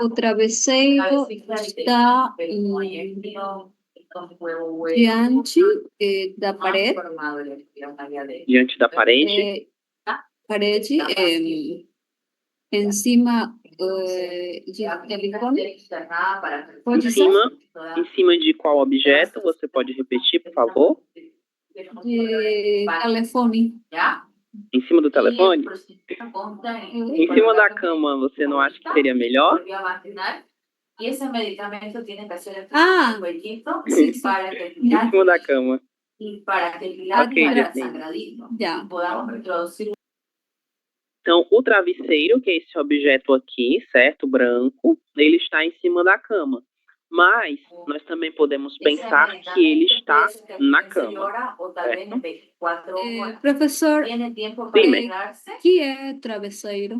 O travesseiro está diante da parede. Diante da parede. Parede em cima de telefone. Em cima de qual objeto? Você pode repetir, por favor? De telefone. Em cima do telefone? Em cima da cama, você não acha que seria melhor? Ah, sim, sim. Em cima da cama. Ok, Já. Então, o travesseiro, que é esse objeto aqui, certo? Branco, ele está em cima da cama. Mas nós também podemos pensar que ele está na cama, certo? Professor, Dime. que é travesseiro?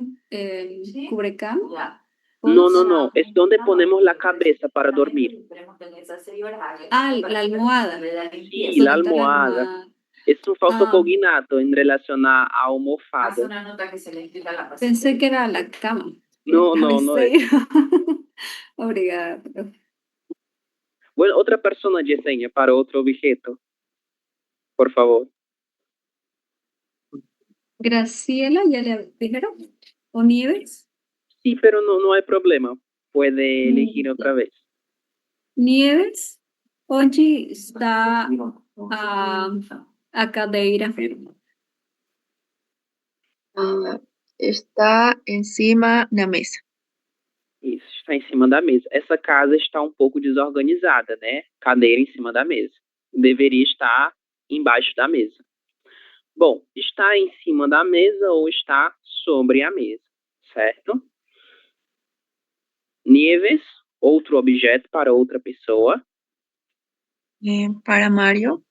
Cubrecama? No. Es donde ponemos la cabeza para dormir. Ah, la almohada. Sí, la almohada. Es un falso cognato en relación a almofada. Pensé que era la cama. No es. Obrigada. Bueno, otra persona diseña para otro objeto. Por favor. Graciela, ¿ya le dijeron? ¿O Nieves? Sí, pero no hay problema. Puede elegir otra vez. Nieves, onde está a cadeira? Está encima da mesa. Isso, está em cima da mesa. Essa casa está um pouco desorganizada, né? Cadeira em cima da mesa. Deveria estar embaixo da mesa. Bom, está em cima da mesa ou está sobre a mesa, certo? Nieves, outro objeto para outra pessoa. Para Mario,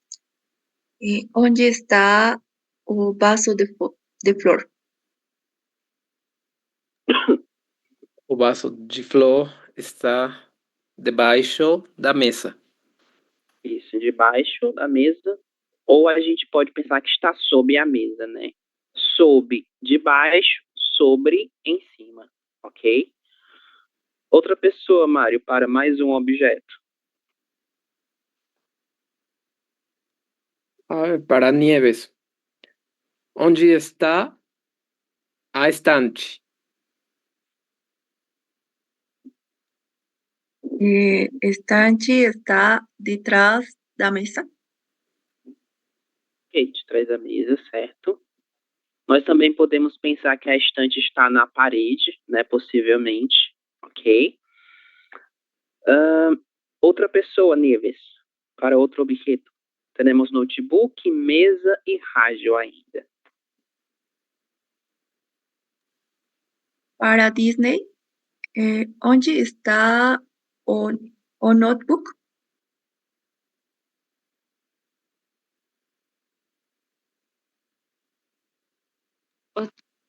onde está o vaso de flor? O vaso de flor está debaixo da mesa. Isso, debaixo da mesa. Ou a gente pode pensar que está sob a mesa, né? Sob, debaixo, sobre, em cima, ok? Outra pessoa, Mário, para mais um objeto. Para Nieves, onde está a estante? Estante está detrás da mesa. Ok, de trás da mesa, certo? Nós também podemos pensar que a estante está na parede, né? Possivelmente, ok? Outra pessoa, Nieves, para outro objeto. Temos notebook, mesa e rádio ainda. Para Disney, onde está o notebook?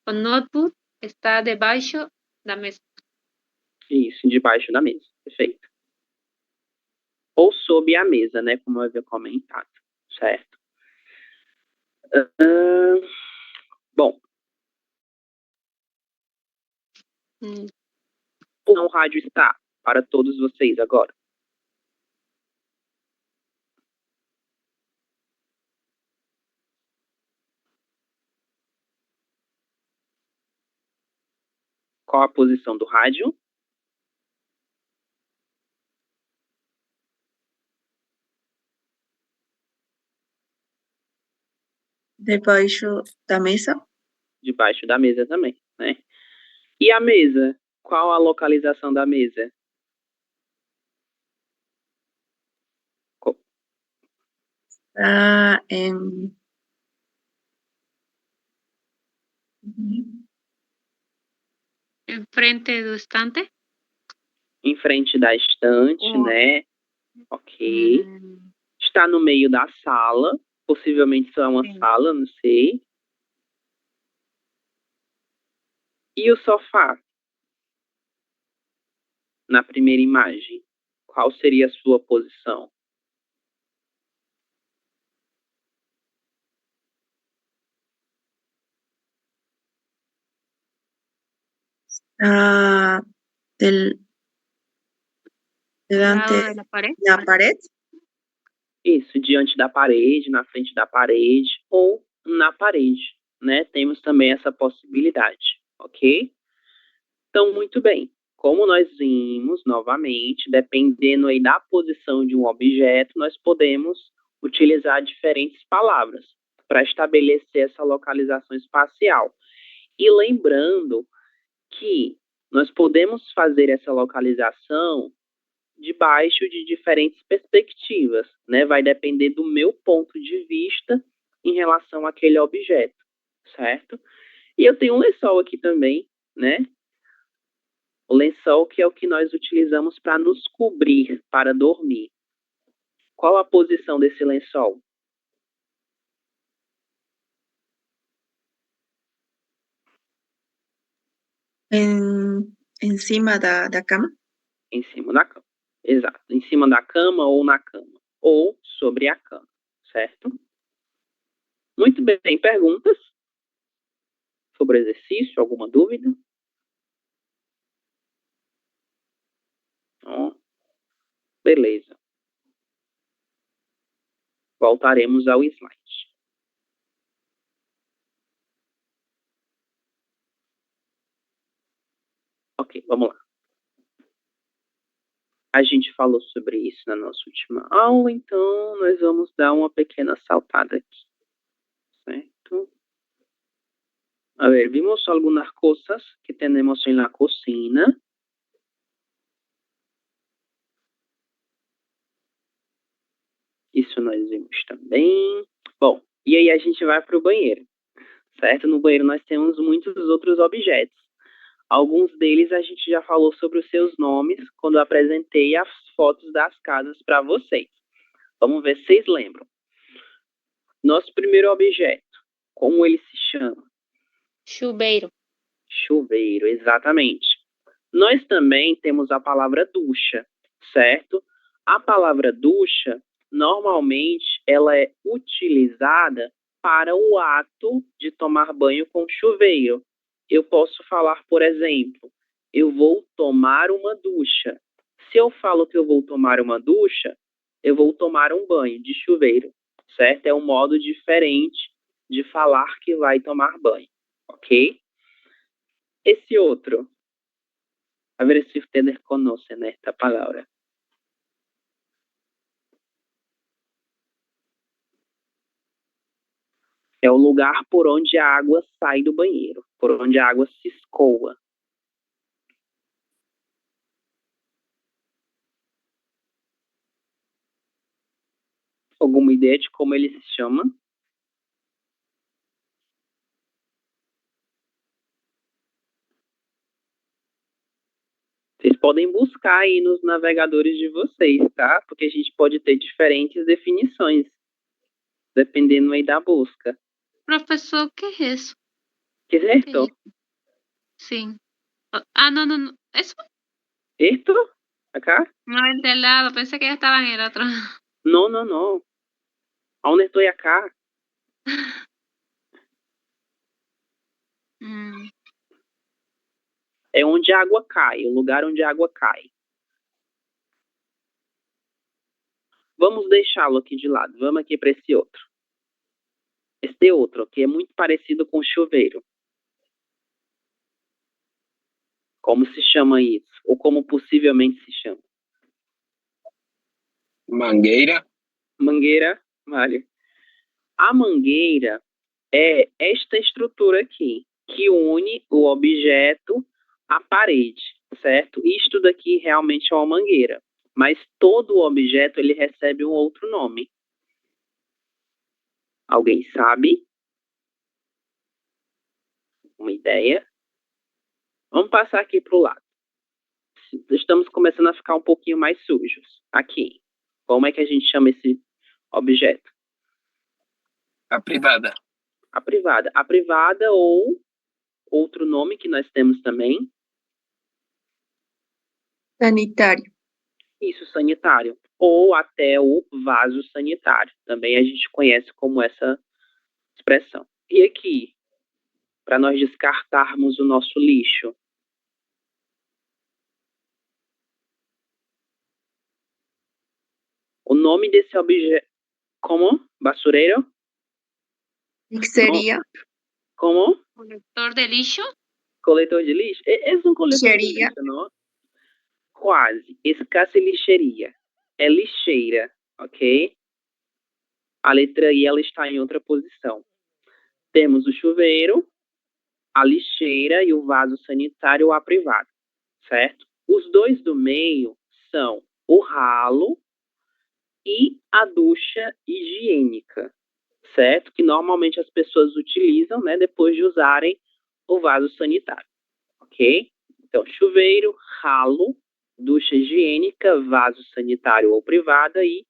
O notebook está debaixo da mesa. Isso, debaixo da mesa, perfeito. Ou sob a mesa, né? Como eu havia comentado, certo? Bom, o rádio está para todos vocês agora. Qual a posição do rádio? Debaixo da mesa. Debaixo da mesa também, né? E a mesa? Qual a localização da mesa? Está em... Em frente do estante. Em frente da estante, né? Ok. Está no meio da sala. Possivelmente só é uma sala, não sei. E o sofá? Na primeira imagem, qual seria a sua posição? Delante Lado de la pared. da parede. Isso, diante da parede, na frente da parede ou na parede, né? Temos também essa possibilidade, ok? Então, muito bem. Como nós vimos, novamente, dependendo aí da posição de um objeto, nós podemos utilizar diferentes palavras para estabelecer essa localização espacial. E lembrando que nós podemos fazer essa localização debaixo de diferentes perspectivas, né? Vai depender do meu ponto de vista em relação àquele objeto, certo? E eu tenho um lençol aqui também, né? O lençol que é o que nós utilizamos para nos cobrir, para dormir. Qual a posição desse lençol? Em cima da cama. Em cima da cama. Exato. Em cima da cama ou na cama. Ou sobre a cama, certo? Muito bem. Perguntas sobre o exercício? Alguma dúvida? Ó, beleza. Voltaremos ao slide. Ok, vamos lá. A gente falou sobre isso na nossa última aula, então nós vamos dar uma pequena saltada aqui. Certo? A ver, vimos algunas cosas que tenemos en la cocina. Isso nós vimos também. Bom, E aí a gente vai para o banheiro, certo? No banheiro nós temos muitos outros objetos. Alguns deles a gente já falou sobre os seus nomes quando eu apresentei as fotos das casas para vocês. Vamos ver se vocês lembram. Nosso primeiro objeto, como ele se chama? Chuveiro. Chuveiro, exatamente. Nós também temos a palavra ducha, certo? A palavra ducha, normalmente, ela é utilizada para o ato de tomar banho com chuveiro. Eu posso falar, por exemplo, eu vou tomar uma ducha. Se eu falo que eu vou tomar uma ducha, eu vou tomar um banho de chuveiro, certo? É um modo diferente de falar que vai tomar banho, ok? Esse outro, a ver se ustedes conocen esta palabra. É o lugar por onde a água sai do banheiro, por onde a água se escoa. Alguma ideia de como ele se chama? Vocês podem buscar aí nos navegadores de vocês, tá? Porque a gente pode ter diferentes definições, dependendo aí da busca. Professor, ¿qué es eso? ¿Qué es esto? Sí. Ah, no, no, no. Eso ¿Esto? ¿Acá? no es del lado. Pensé que ya estaba en el otro. No, no, no. ¿Aonde estoy acá? É onde a água cai, o lugar onde a água cai. Vamos deixá-lo aqui de lado. Vamos aqui para esse outro. Este outro, que é muito parecido com chuveiro. Como se chama isso? Ou como possivelmente se chama? Mangueira. Mangueira, vale. A mangueira é esta estrutura aqui, que une o objeto à parede, certo? Isto daqui realmente é uma mangueira, mas todo o objeto ele recebe um outro nome. Alguém sabe? Uma ideia? Vamos passar aqui para o lado. Estamos começando a ficar um pouquinho mais sujos. Aqui. Como é que a gente chama esse objeto? A privada. A privada. A privada ou outro nome que nós temos também. Sanitário. Isso, sanitário. Ou até o vaso sanitário. Também a gente conhece como essa expressão. E aqui, para nós descartarmos o nosso lixo. O nome desse objeto... Como? Basureiro? ¿Qué sería? Como? ¿Colector de lixo? Coletor de lixo? É um coletor de Lixeria. lixo, não? Quase. Escassa lixeria. É lixeira, ok? A letra I ela está em outra posição. Temos o chuveiro, a lixeira e o vaso sanitário ou a privada, certo? Os dois do meio são o ralo e a ducha higiênica, certo? Que normalmente as pessoas utilizam, né, depois de usarem o vaso sanitário, ok? Então, chuveiro, ralo, ducha higiênica, vaso sanitário ou privada e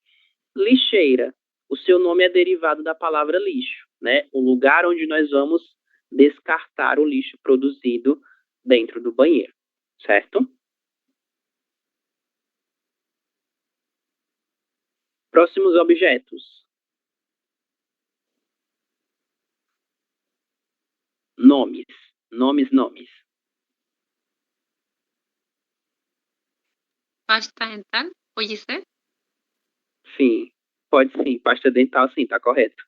lixeira. O seu nome é derivado da palavra lixo, né? O lugar onde nós vamos descartar o lixo produzido dentro do banheiro, certo? Próximos objetos. Nomes. Nomes. Pasta dental. Oye, ¿sé? Sim, pode sim. Pasta dental, sim, tá correto.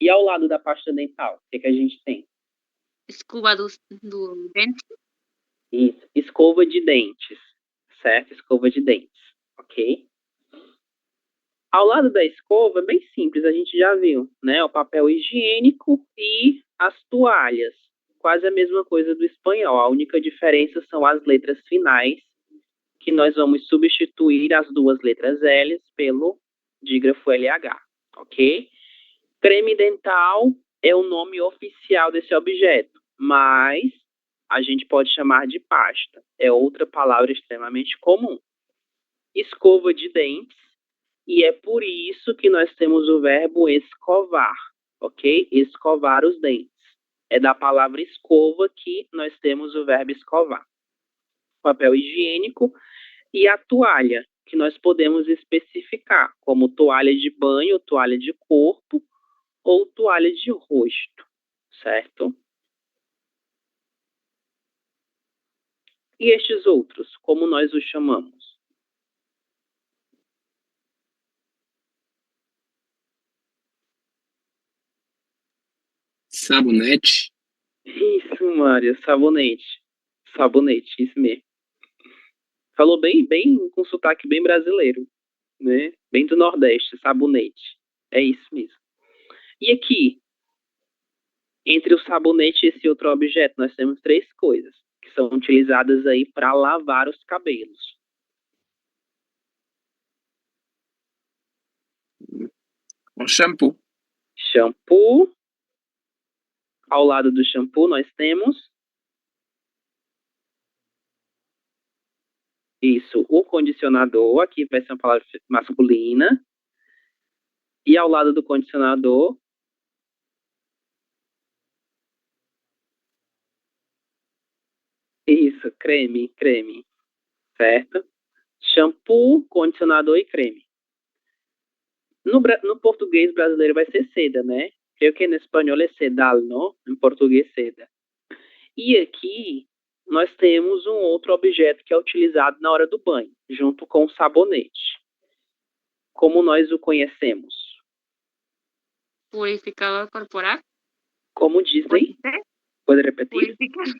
E ao lado da pasta dental, o que a gente tem? Escova do dente. Isso, escova de dentes, certo? Escova de dentes, ok? Ao lado da escova, bem simples, a gente já viu, né? O papel higiênico e as toalhas. Quase a mesma coisa do espanhol. A única diferença são as letras finais, que nós vamos substituir as duas letras L's pelo dígrafo LH, ok? Creme dental é o nome oficial desse objeto, mas a gente pode chamar de pasta. É outra palavra extremamente comum. Escova de dentes, e é por isso que nós temos o verbo escovar, ok? Escovar os dentes. É da palavra escova que nós temos o verbo escovar. Papel higiênico e a toalha, que nós podemos especificar como toalha de banho, toalha de corpo ou toalha de rosto, certo? E estes outros, como nós os chamamos? Sabonete. Isso, Mário, sabonete. Sabonete, isso mesmo. Falou bem com sotaque bem brasileiro, né? Bem do Nordeste, sabonete. É isso mesmo. E aqui, entre o sabonete e esse outro objeto, nós temos três coisas que são utilizadas aí para lavar os cabelos. Um shampoo. Shampoo. Ao lado do shampoo, nós temos isso, o condicionador. Aqui vai ser uma palavra masculina. E ao lado do condicionador, isso, creme, certo? Shampoo, condicionador e creme. No português brasileiro vai ser seda, né? Creo que em espanhol é sedal, não? Em português, seda. E aqui nós temos um outro objeto que é utilizado na hora do banho, junto com o sabonete. Como nós o conhecemos? Purificador corporal. Como dizem? ¿Puede ser? Pode repetir? Purificador?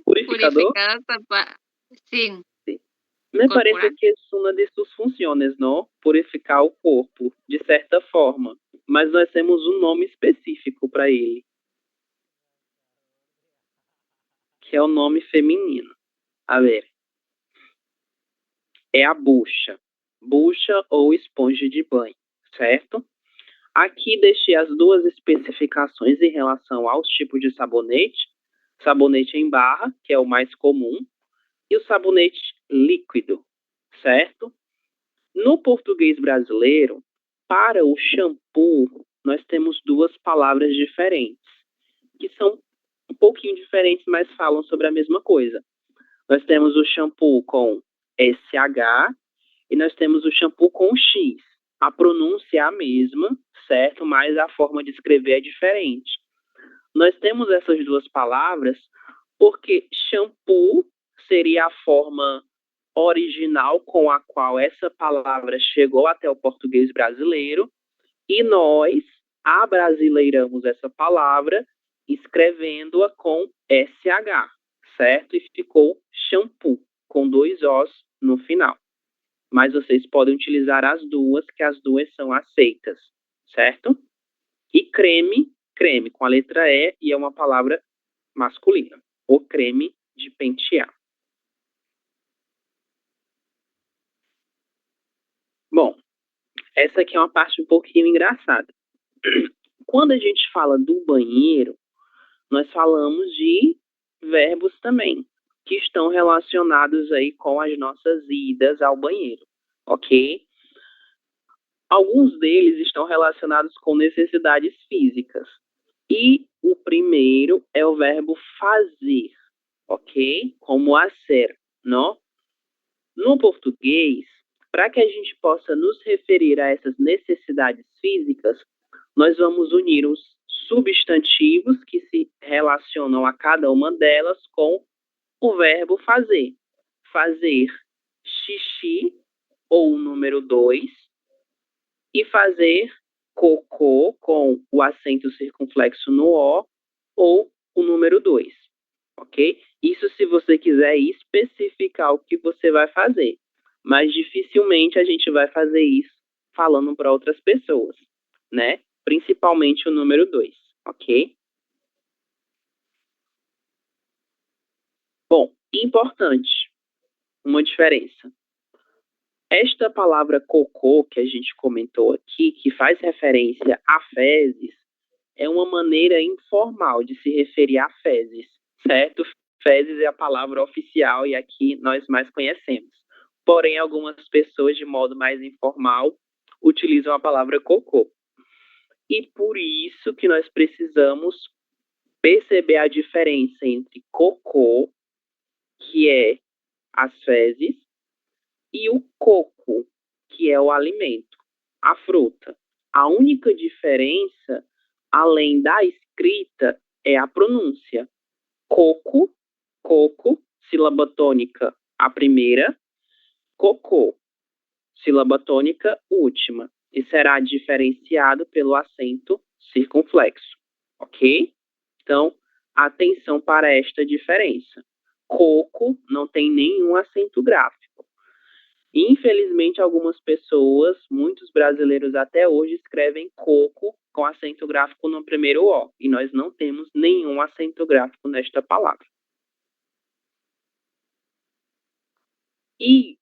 Purificador corporal. Sim. Me Corporal. parece que é uma de suas funções, não? Purificar o corpo, de certa forma. Mas nós temos um nome específico para ele, que é o nome feminino. A ver. É a bucha. Bucha ou esponja de banho, certo? Aqui deixei as duas especificações em relação aos tipos de sabonete. Sabonete em barra, que é o mais comum, e o sabonete líquido, certo? No português brasileiro, para o shampoo, nós temos duas palavras diferentes, que são um pouquinho diferentes, mas falam sobre a mesma coisa. Nós temos o shampoo com SH e nós temos o shampoo com X. A pronúncia é a mesma, certo? Mas a forma de escrever é diferente. Nós temos essas duas palavras porque shampoo seria a forma original com a qual essa palavra chegou até o português brasileiro e nós abrasileiramos essa palavra escrevendo-a com SH, certo? E ficou shampoo, com 2 Os no final. Mas vocês podem utilizar as duas, que as duas são aceitas, certo? E creme, com a letra E é uma palavra masculina. O creme de pentear. Bom, essa aqui é uma parte um pouquinho engraçada. Quando a gente fala do banheiro, nós falamos de verbos também, que estão relacionados aí com as nossas idas ao banheiro, ok? Alguns deles estão relacionados com necessidades físicas. E o primeiro é o verbo fazer, ok? Como hacer, não? No português, para que a gente possa nos referir a essas necessidades físicas, nós vamos unir os substantivos que se relacionam a cada uma delas com o verbo fazer. Fazer xixi, ou o número 2, e fazer cocô, com o acento circunflexo no O, ou o número 2, ok? Isso se você quiser especificar o que você vai fazer, mas dificilmente a gente vai fazer isso falando para outras pessoas, né? Principalmente o número 2, ok? Bom, importante, uma diferença. Esta palavra cocô que a gente comentou aqui, que faz referência a fezes, é uma maneira informal de se referir a fezes, certo? Fezes é a palavra oficial e aqui nós mais conhecemos. Porém, algumas pessoas, de modo mais informal, utilizam a palavra cocô. E por isso que nós precisamos perceber a diferença entre cocô, que é as fezes, e o coco, que é o alimento, a fruta. A única diferença, além da escrita, é a pronúncia. Coco, coco, sílaba tônica, a primeira, cocô, sílaba tônica, última, e será diferenciado pelo acento circunflexo, ok? Então, atenção para esta diferença. Coco não tem nenhum acento gráfico. Infelizmente, algumas pessoas, muitos brasileiros até hoje, escrevem coco com acento gráfico no primeiro O, e nós não temos nenhum acento gráfico nesta palavra. E,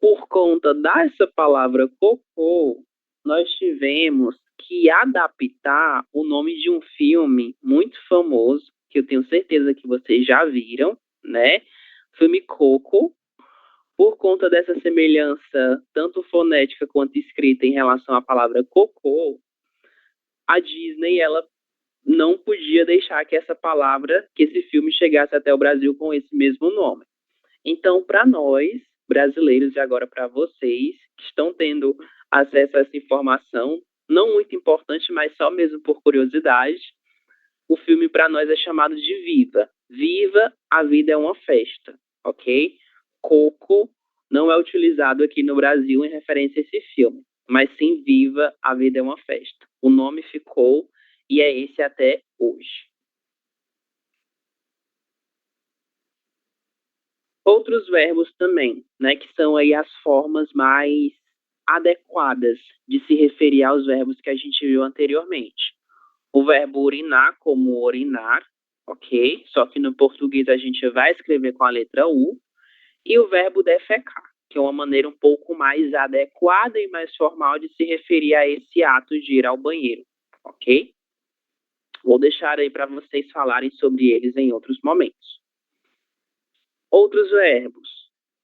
por conta dessa palavra cocô, nós tivemos que adaptar o nome de um filme muito famoso, que eu tenho certeza que vocês já viram, né? Filme Coco. Por conta dessa semelhança, tanto fonética quanto escrita, em relação à palavra cocô, a Disney, ela não podia deixar que essa palavra, que esse filme chegasse até o Brasil com esse mesmo nome. Então, para nós, brasileiros, e agora para vocês, que estão tendo acesso a essa informação, não muito importante, mas só mesmo por curiosidade, o filme para nós é chamado de Viva. Viva, a vida é uma festa, ok? Coco não é utilizado aqui no Brasil em referência a esse filme, mas sim Viva, a vida é uma festa. O nome ficou e é esse até hoje. Outros verbos também, né, que são aí as formas mais adequadas de se referir aos verbos que a gente viu anteriormente. O verbo urinar como orinar, ok? Só que no português a gente vai escrever com a letra U. E o verbo defecar, que é uma maneira um pouco mais adequada e mais formal de se referir a esse ato de ir ao banheiro, ok? Vou deixar aí para vocês falarem sobre eles em outros momentos. Outros verbos.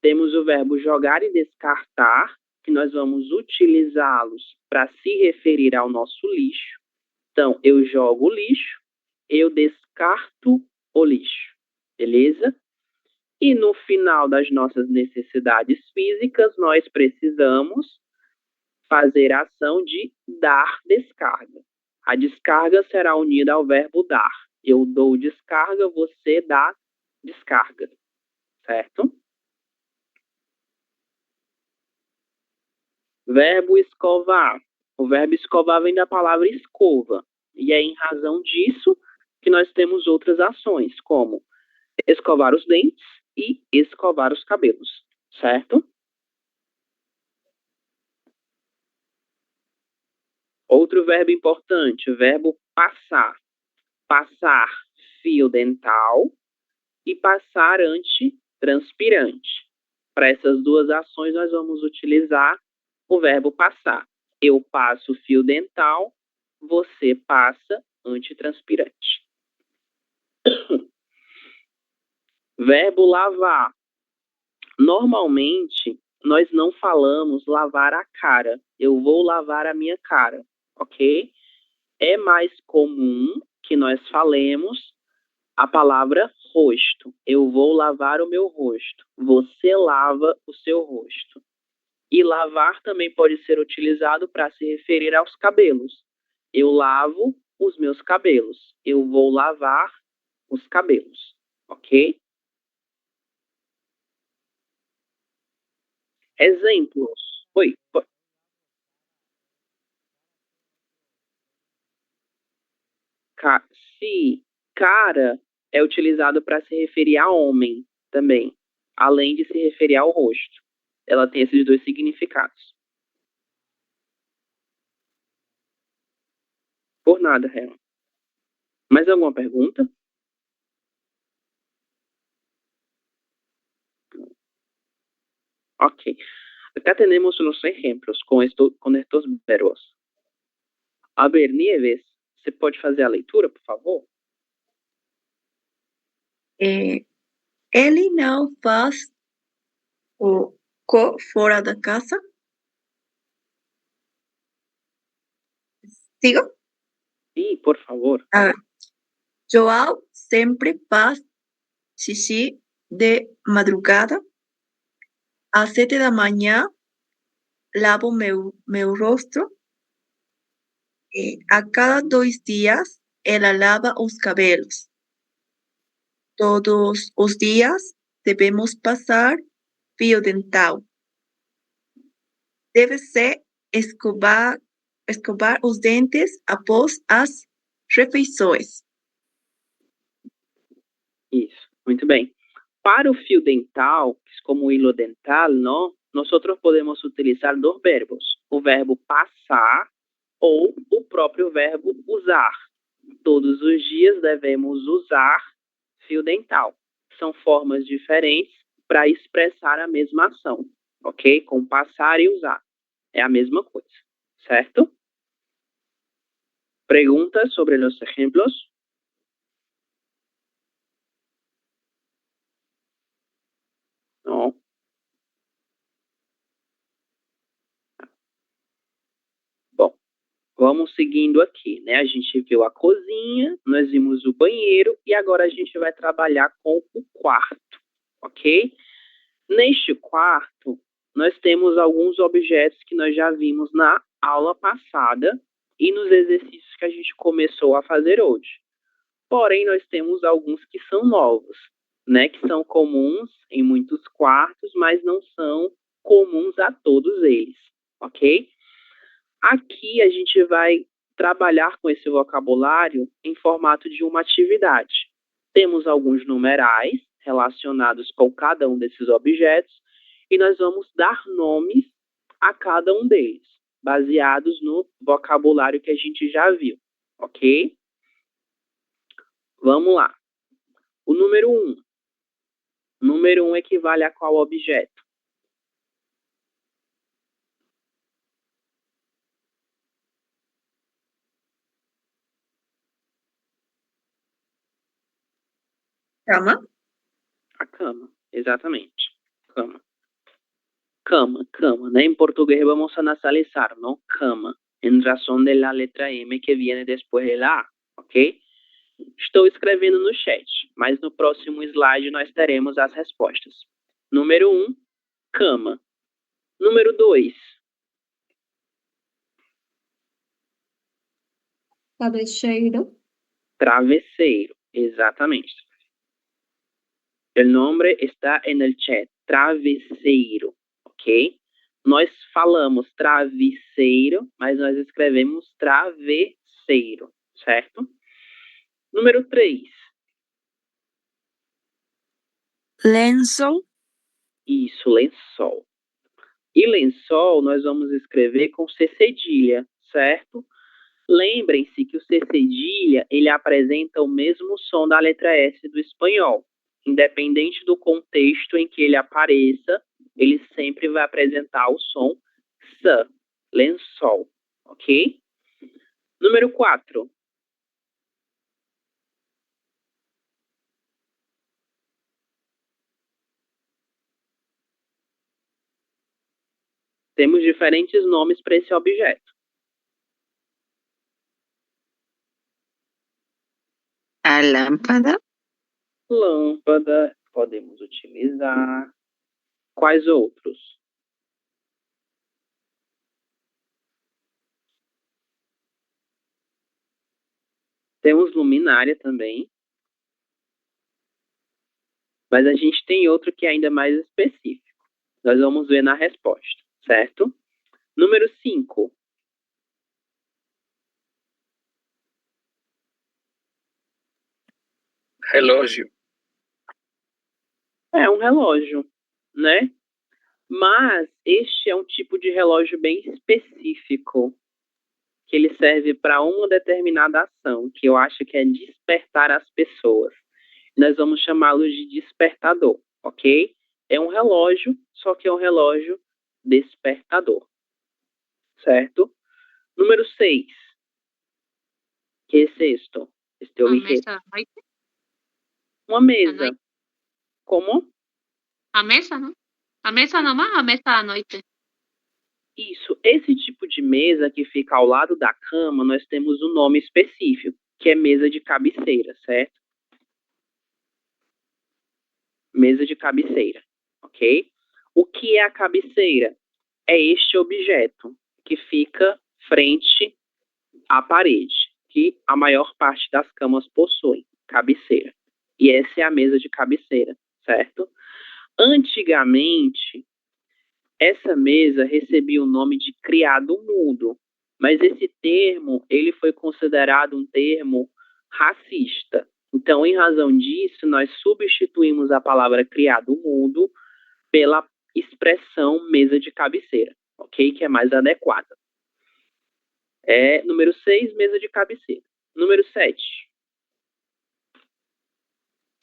Temos o verbo jogar e descartar, que nós vamos utilizá-los para se referir ao nosso lixo. Então, eu jogo o lixo, eu descarto o lixo, beleza? E no final das nossas necessidades físicas, nós precisamos fazer a ação de dar descarga. A descarga será unida ao verbo dar. Eu dou descarga, você dá descarga. Certo? Verbo escovar. O verbo escovar vem da palavra escova. E é em razão disso que nós temos outras ações, como escovar os dentes e escovar os cabelos, certo? Outro verbo importante, o verbo passar. Passar fio dental e passar antitranspirante. Para essas duas ações, nós vamos utilizar o verbo passar. Eu passo fio dental, você passa antitranspirante. Verbo lavar. Normalmente, nós não falamos lavar a cara. Eu vou lavar a minha cara, ok? É mais comum que nós falemos a palavra rosto. Eu vou lavar o meu rosto. Você lava o seu rosto. E lavar também pode ser utilizado para se referir aos cabelos. Eu lavo os meus cabelos. Eu vou lavar os cabelos, ok? Exemplos. Oi. Se cara é utilizado para se referir a homem também, além de se referir ao rosto. Ela tem esses dois significados. Por nada, Helen. Mais alguma pergunta? Ok. Acá tenemos unos ejemplos con estos verbos. A ver, Nieves, você pode fazer a leitura, por favor? Ele não faz o co fora da casa. Sigo? Sim, por favor. João sempre faz xixi de madrugada. Às 7 da manhã, lavo meu rosto. A cada 2 dias, ela lava os cabelos. Todos os dias, devemos passar fio dental. Deve-se escovar os dentes após as refeições. Isso, muito bem. Para o fio dental, como o hilo dental, ¿no? Nosotros podemos utilizar dos verbos, o verbo passar ou o próprio verbo usar. Todos os dias devemos usar fio dental. São formas diferentes para expressar a mesma ação, ok? Com passar e usar. É a mesma coisa, certo? Perguntas sobre os exemplos? Não. Bom, vamos seguindo aqui, né? A gente viu a cozinha, nós vimos o banheiro e agora a gente vai trabalhar com o quarto, ok? Neste quarto, nós temos alguns objetos que nós já vimos na aula passada e nos exercícios que a gente começou a fazer hoje. Porém, nós temos alguns que são novos, né? Que são comuns em muitos quartos, mas não são comuns a todos eles, ok? Aqui a gente vai trabalhar com esse vocabulário em formato de uma atividade. Temos alguns numerais relacionados com cada um desses objetos e nós vamos dar nomes a cada um deles, baseados no vocabulário que a gente já viu, ok? Vamos lá. O número 1. O número 1 equivale a qual objeto? Cama. A cama, exatamente. Cama. Cama, né? En portugués vamos a nasalizar, ¿no? Cama, en razón de la letra M que viene después de la A, ok? Estou escrevendo no chat, mas no próximo slide nós teremos as respostas. Número 1, cama. Número 2. Travesseiro. Travesseiro, exatamente. O nome está no chat, travesseiro, ok? Nós falamos travesseiro, mas nós escrevemos travesseiro, certo? Número 3. Lençol. Isso, lençol. E lençol nós vamos escrever com C cedilha, certo? Lembrem-se que o C cedilha, ele apresenta o mesmo som da letra S do espanhol. Independente do contexto em que ele apareça, ele sempre vai apresentar o som S, lençol, ok? Número 4. Temos diferentes nomes para esse objeto. A lâmpada. Lâmpada, podemos utilizar. Quais outros? Temos luminária também. Mas a gente tem outro que é ainda mais específico. Nós vamos ver na resposta, certo? Número 5. Relógio. É um relógio, né? Mas este é um tipo de relógio bem específico, que ele serve para uma determinada ação, que eu acho que é despertar as pessoas. Nós vamos chamá-lo de despertador, ok? É um relógio, só que é um relógio despertador. Certo? Número 6. ¿Qué es esto? Este A objeto. mesa da noite. Uma mesa. noite. Como? A mesa, não? A mesa normal ou a mesa da noite? Isso. Esse tipo de mesa que fica ao lado da cama, nós temos um nome específico, que é mesa de cabeceira, certo? Mesa de cabeceira, ok? O que é a cabeceira? É este objeto que fica frente à parede, que a maior parte das camas possui, cabeceira. E essa é a mesa de cabeceira, certo? Antigamente, essa mesa recebia o nome de criado mudo, mas esse termo, ele foi considerado um termo racista. Então, em razão disso, nós substituímos a palavra criado mudo pela expressão mesa de cabeceira, ok? Que é mais adequada. Número 6, mesa de cabeceira. Número 7.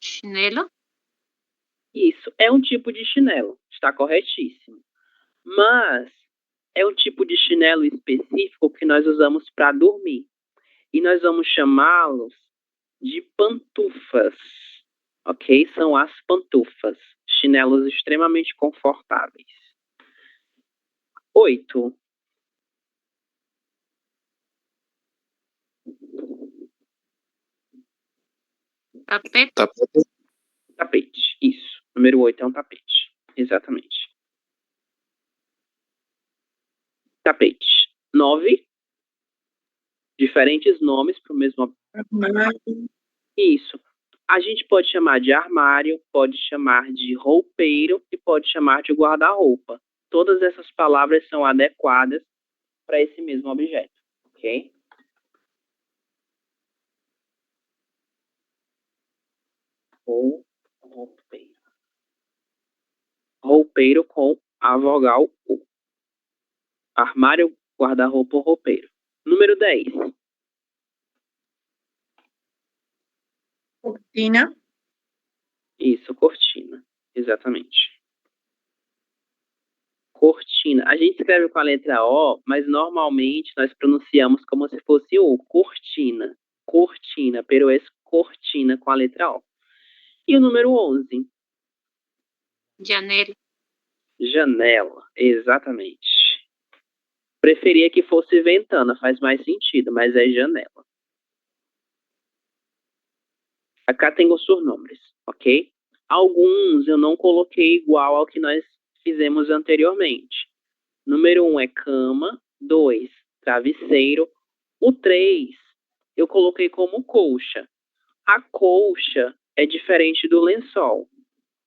Chinelo. Isso, é um tipo de chinelo, está corretíssimo. Mas é um tipo de chinelo específico que nós usamos para dormir. E nós vamos chamá-los de pantufas, ok? São as pantufas, chinelos extremamente confortáveis. 8. Tapete. Tapete, isso. Número 8 é um tapete, exatamente. Tapete. 9. Diferentes nomes para o mesmo... Armário. Isso. A gente pode chamar de armário, pode chamar de roupeiro e pode chamar de guarda-roupa. Todas essas palavras são adequadas para esse mesmo objeto, ok? Ou roupeiro. Roupeiro com a vogal U. Armário, guarda-roupa ou roupeiro. Número 10. Cortina. Isso, cortina. Exatamente. Cortina. A gente escreve com a letra O, mas normalmente nós pronunciamos como se fosse O. Cortina. Cortina, pero es cortina com a letra O. E o número 11? Janela. Janela, exatamente. Preferia que fosse ventana, faz mais sentido, mas é janela. Acá tem os sobrenomes, ok? Alguns eu não coloquei igual ao que nós fizemos anteriormente. Número 1 é cama, 2, travesseiro. O 3 eu coloquei como colcha. A colcha é diferente do lençol.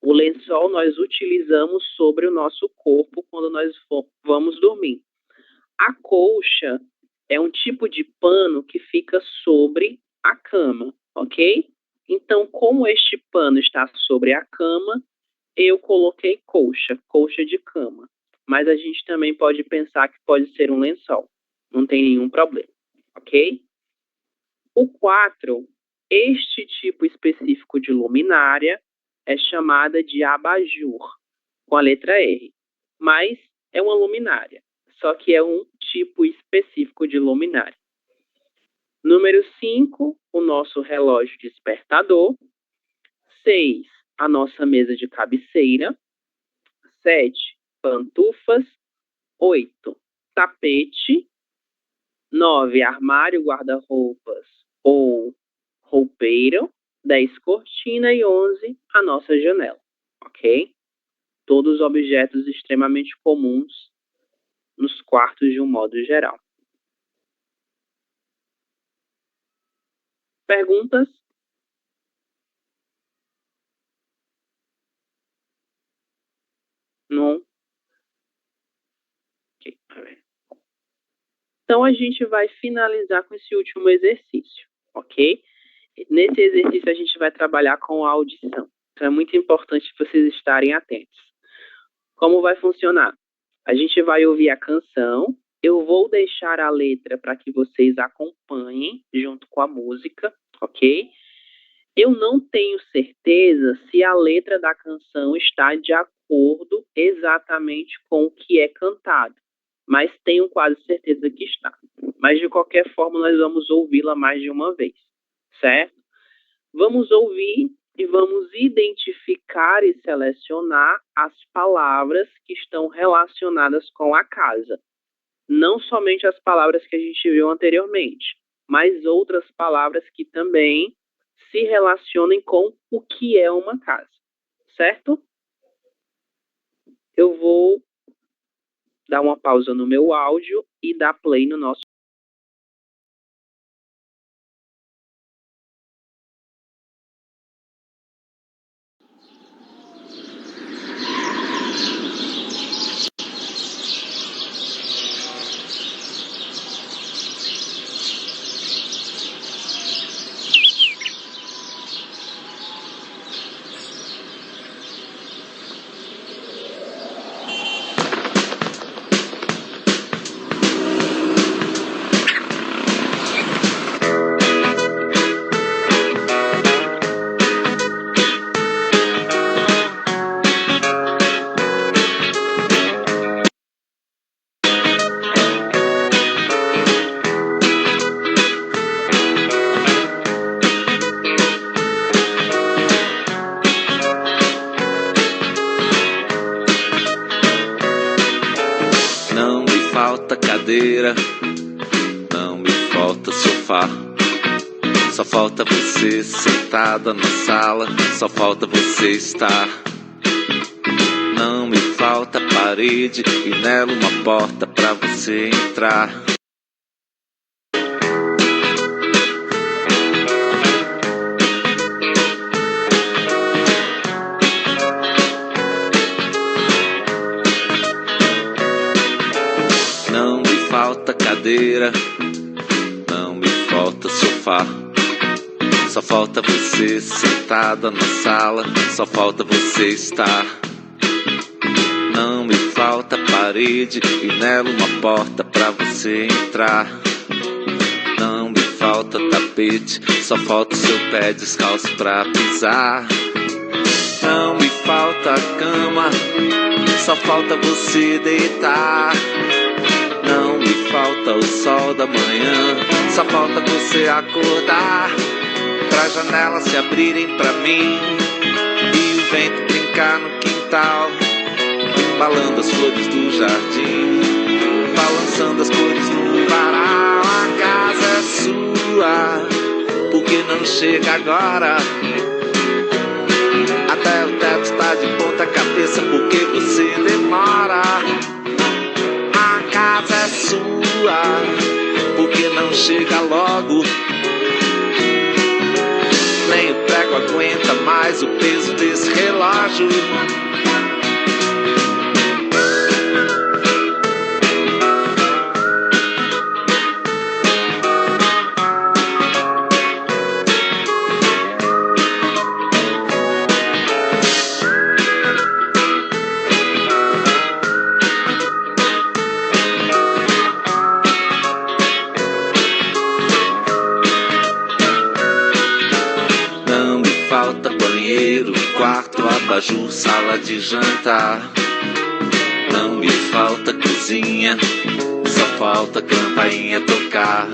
O lençol nós utilizamos sobre o nosso corpo quando nós vamos dormir. A colcha é um tipo de pano que fica sobre a cama, ok? Então, como este pano está sobre a cama, eu coloquei colcha, colcha de cama. Mas a gente também pode pensar que pode ser um lençol. Não tem nenhum problema, ok? O 4, este tipo específico de luminária é chamada de abajur, com a letra R. Mas é uma luminária, só que é um tipo específico de luminária. Número 5, o nosso relógio despertador. 6, a nossa mesa de cabeceira. 7, pantufas. 8, tapete. 9, armário, guarda-roupas ou roupeiro. 10, cortina. E 11, a nossa janela, ok? Todos objetos extremamente comuns nos quartos de um modo geral. Perguntas? Não? Ok, então a gente vai finalizar com esse último exercício, ok? Nesse exercício a gente vai trabalhar com a audição. Então é muito importante vocês estarem atentos. Como vai funcionar? A gente vai ouvir a canção, eu vou deixar a letra para que vocês acompanhem junto com a música, ok? Eu não tenho certeza se a letra da canção está de acordo acordo exatamente com o que é cantado, mas tenho quase certeza que está. Mas, de qualquer forma, nós vamos ouvi-la mais de uma vez, certo? Vamos ouvir e vamos identificar e selecionar as palavras que estão relacionadas com a casa. Não somente as palavras que a gente viu anteriormente, mas outras palavras que também se relacionem com o que é uma casa, certo? Eu vou dar uma pausa no meu áudio e dar play no nosso. cadeira, não me falta sofá. Só falta você sentada na sala, só falta você estar. Não me falta parede e nela uma porta pra você entrar. Não me falta cadeira, não me falta sofá. Só falta você sentada na sala, só falta você estar. Não me falta parede e nela uma porta pra você entrar. Não me falta tapete, só falta o seu pé descalço pra pisar. Não me falta cama, só falta você deitar. Não me falta o sol da manhã, só falta você acordar. Pra janelas se abrirem pra mim e o vento brincar no quintal, embalando as flores do jardim, balançando as cores no varal. A casa é sua, por que não chega agora? Até o teto está de ponta cabeça, porque você demora. A casa é sua, por que não chega logo? Nem o prego aguenta mais o peso desse relógio. Abajur, sala de jantar. Não me falta cozinha, só falta campainha tocar.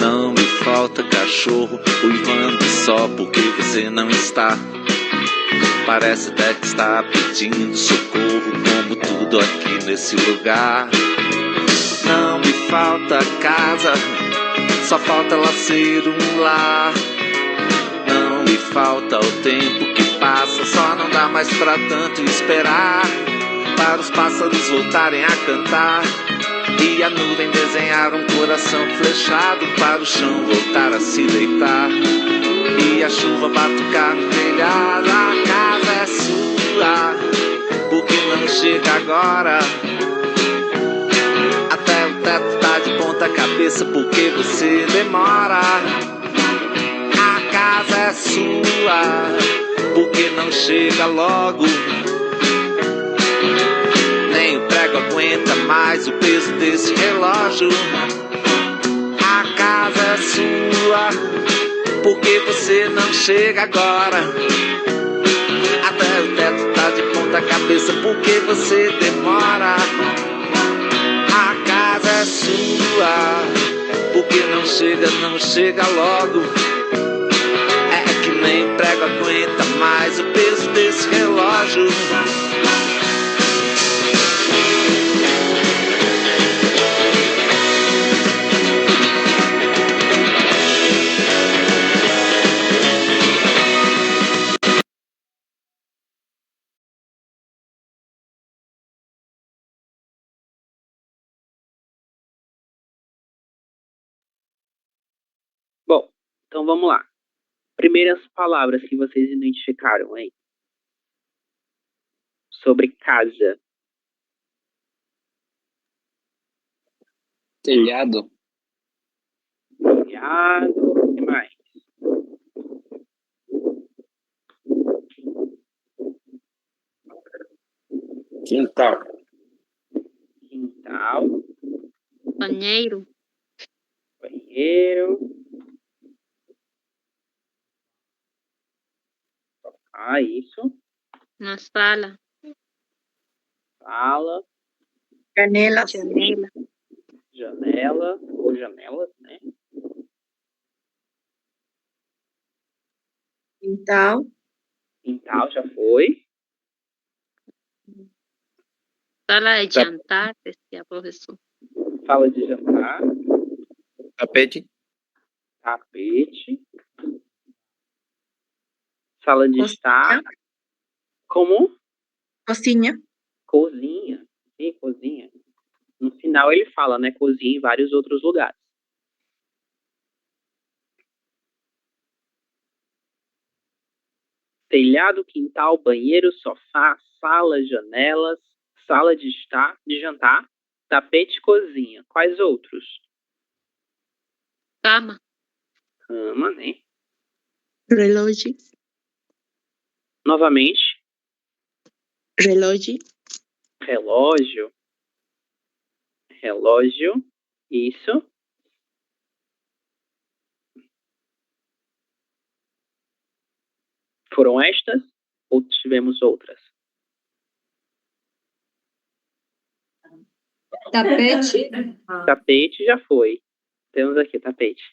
Não me falta cachorro uivando só porque você não está. Parece até que está pedindo socorro, como tudo aqui nesse lugar. Não me falta casa, só falta ela ser um lar. Não me falta o tempo que passa, só não dá mais pra tanto esperar. Para os pássaros voltarem a cantar e a nuvem desenhar um coração flechado, para o chão voltar a se deitar e a chuva batucar no telhado. A casa é sua, por que não chega agora? Até o teto tá de ponta cabeça, porque você demora. A casa é sua, por que não chega logo? Nem o prego aguenta mais o peso desse relógio. A casa é sua, por que você não chega agora? Até o teto tá de ponta levanta a cabeça porque você demora. A casa é sua, porque não chega logo. É que nem prego aguenta mais o peso desse relógio. Bom, então vamos lá. Primeiras palavras que vocês identificaram, hein? Sobre casa. Telhado. Telhado. O que mais? Quintal. Quintal. Banheiro. Banheiro. Ah, isso. Uma sala. Sala. Janelas. Janela. Janela. Ou janelas, né? Quintal. Quintal já foi. Sala de jantar, decía professor. Sala de jantar. Tapete. Tapete. Sala de estar. Como? Cozinha. Cozinha. Sim, cozinha. No final ele fala, né? Cozinha em vários outros lugares. Telhado, quintal, banheiro, sofá, sala, janelas, sala de jantar, tapete, cozinha. Quais outros? Cama. Cama, né? Relógio. Novamente. Relógio. Relógio. Relógio. Isso. Foram estas ou tivemos outras? Tapete. Tapete já foi. Temos aqui tapete.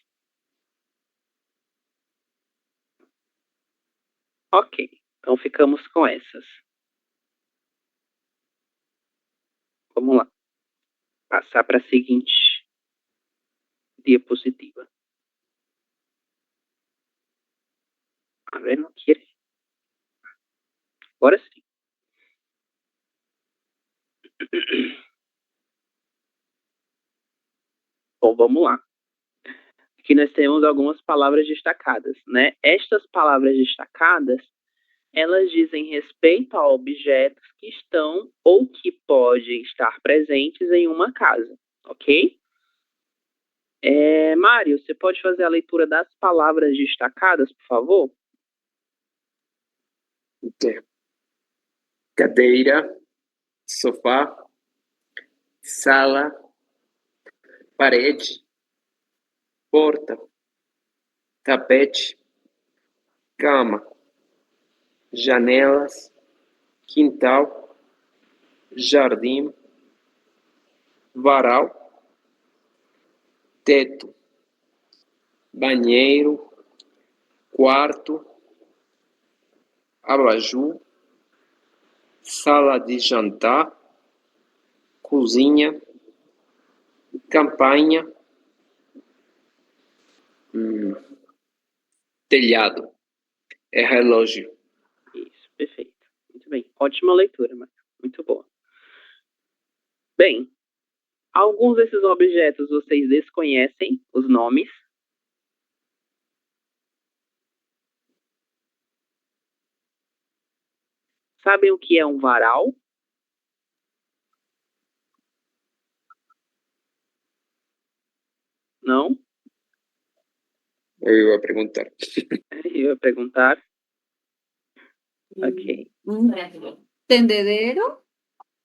Ok, então ficamos com essas. Vamos lá. Passar para a seguinte diapositiva. A ver, não queria. Agora sim. Bom, vamos lá. Aqui nós temos algumas palavras destacadas, né? Estas palavras destacadas, elas dizem respeito a objetos que estão ou que podem estar presentes em uma casa, ok? Mário, você pode fazer a leitura das palavras destacadas, por favor? Ok. Cadeira, sofá, sala, parede, porta, tapete, cama, janelas, quintal, jardim, varal, teto, banheiro, quarto, abajur, sala de jantar, cozinha, campanha, telhado, relógio. Isso, perfeito. Muito bem. Ótima leitura, Mário. Muito boa. Bem, alguns desses objetos vocês desconhecem os nomes. Sabem o que é um varal? Não? Eu ia perguntar. Eu ia perguntar. Ok. Tendedero.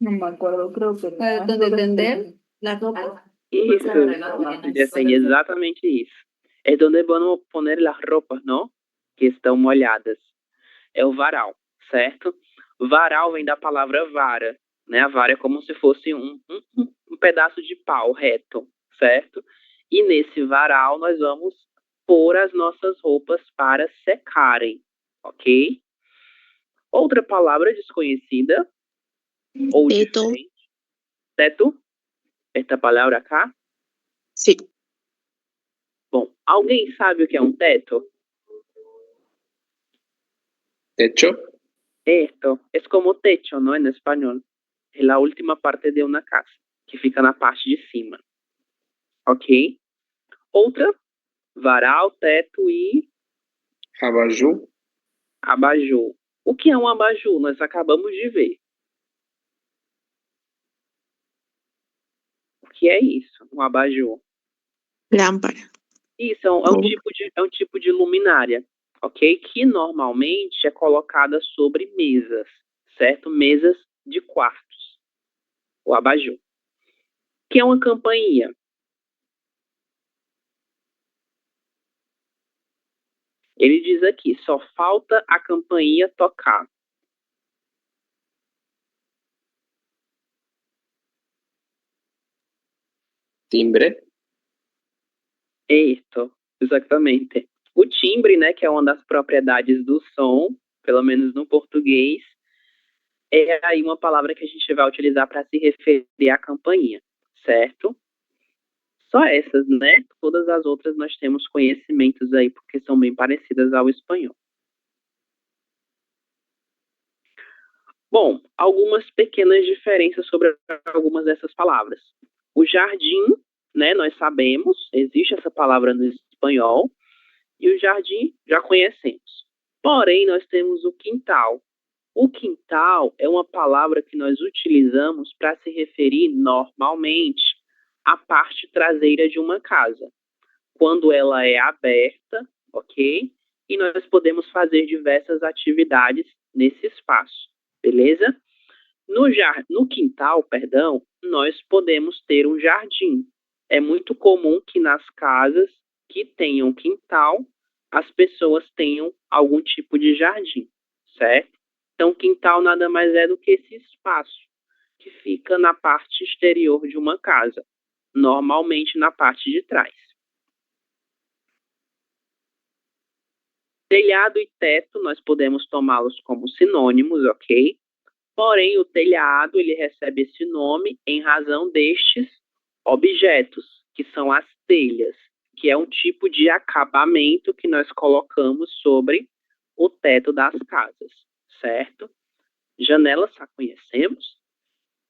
No me acuerdo, creo que donde tender la ropa. Isso, ya sei, exatamente isso. É donde vamos poner las ropas, não? Que estão molhadas. É o varal, certo? Varal vem da palavra vara, né? A vara é como se fosse um pedaço de pau reto, certo? E nesse varal nós vamos pôr as nossas roupas para secarem, ok? Outra palavra desconhecida ou Teto. diferente. Teto? Esta palavra acá? Sí. Bom, alguém sabe o que é um teto? Techo. Esto es como techo, ¿no? En español. Es la última parte de una casa, que fica na parte de cima. Ok? Outra, varal, teto e Abajur. abajur. O que é um abajur? Nós acabamos de ver. O que é isso? Um abajur. Lámpara. Isso é um tipo de luminária, ok? Que normalmente é colocada sobre mesas, certo? Mesas de quartos. O abajur. Que é uma campainha. Ele diz aqui, só falta a campainha tocar. Timbre. Isso, exatamente. O timbre, né, que é uma das propriedades do som, pelo menos no português, é aí uma palavra que a gente vai utilizar para se referir à campainha, certo? Só essas, né? Todas as outras nós temos conhecimentos aí, porque são bem parecidas ao espanhol. Bom, algumas pequenas diferenças sobre algumas dessas palavras. O jardim, né, nós sabemos, existe essa palavra no espanhol, e o jardim já conhecemos. Porém, nós temos o quintal. O quintal é uma palavra que nós utilizamos para se referir normalmente à parte traseira de uma casa, quando ela é aberta, ok? E nós podemos fazer diversas atividades nesse espaço, beleza? No quintal, perdão, nós podemos ter um jardim. É muito comum que nas casas que tenham quintal, as pessoas tenham algum tipo de jardim, certo? Então, quintal nada mais é do que esse espaço que fica na parte exterior de uma casa, normalmente na parte de trás. Telhado e teto, nós podemos tomá-los como sinônimos, ok? Porém, o telhado ele recebe esse nome em razão destes objetos, que são as telhas, que é um tipo de acabamento que nós colocamos sobre o teto das casas, certo? Janelas, já conhecemos.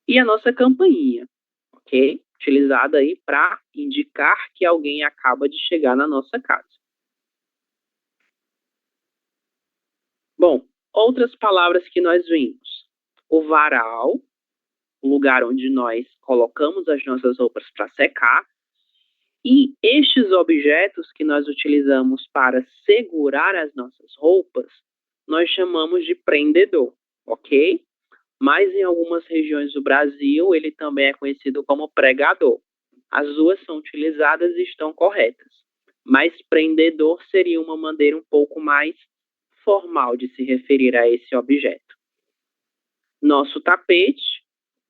E a nossa campainha, ok? Utilizada aí para indicar que alguém acaba de chegar na nossa casa. Bom, outras palavras que nós vimos. O varal, o lugar onde nós colocamos as nossas roupas para secar, e estes objetos que nós utilizamos para segurar as nossas roupas, nós chamamos de prendedor, ok? Mas em algumas regiões do Brasil, ele também é conhecido como pregador. As duas são utilizadas e estão corretas, mas prendedor seria uma maneira um pouco mais formal de se referir a esse objeto. Nosso tapete,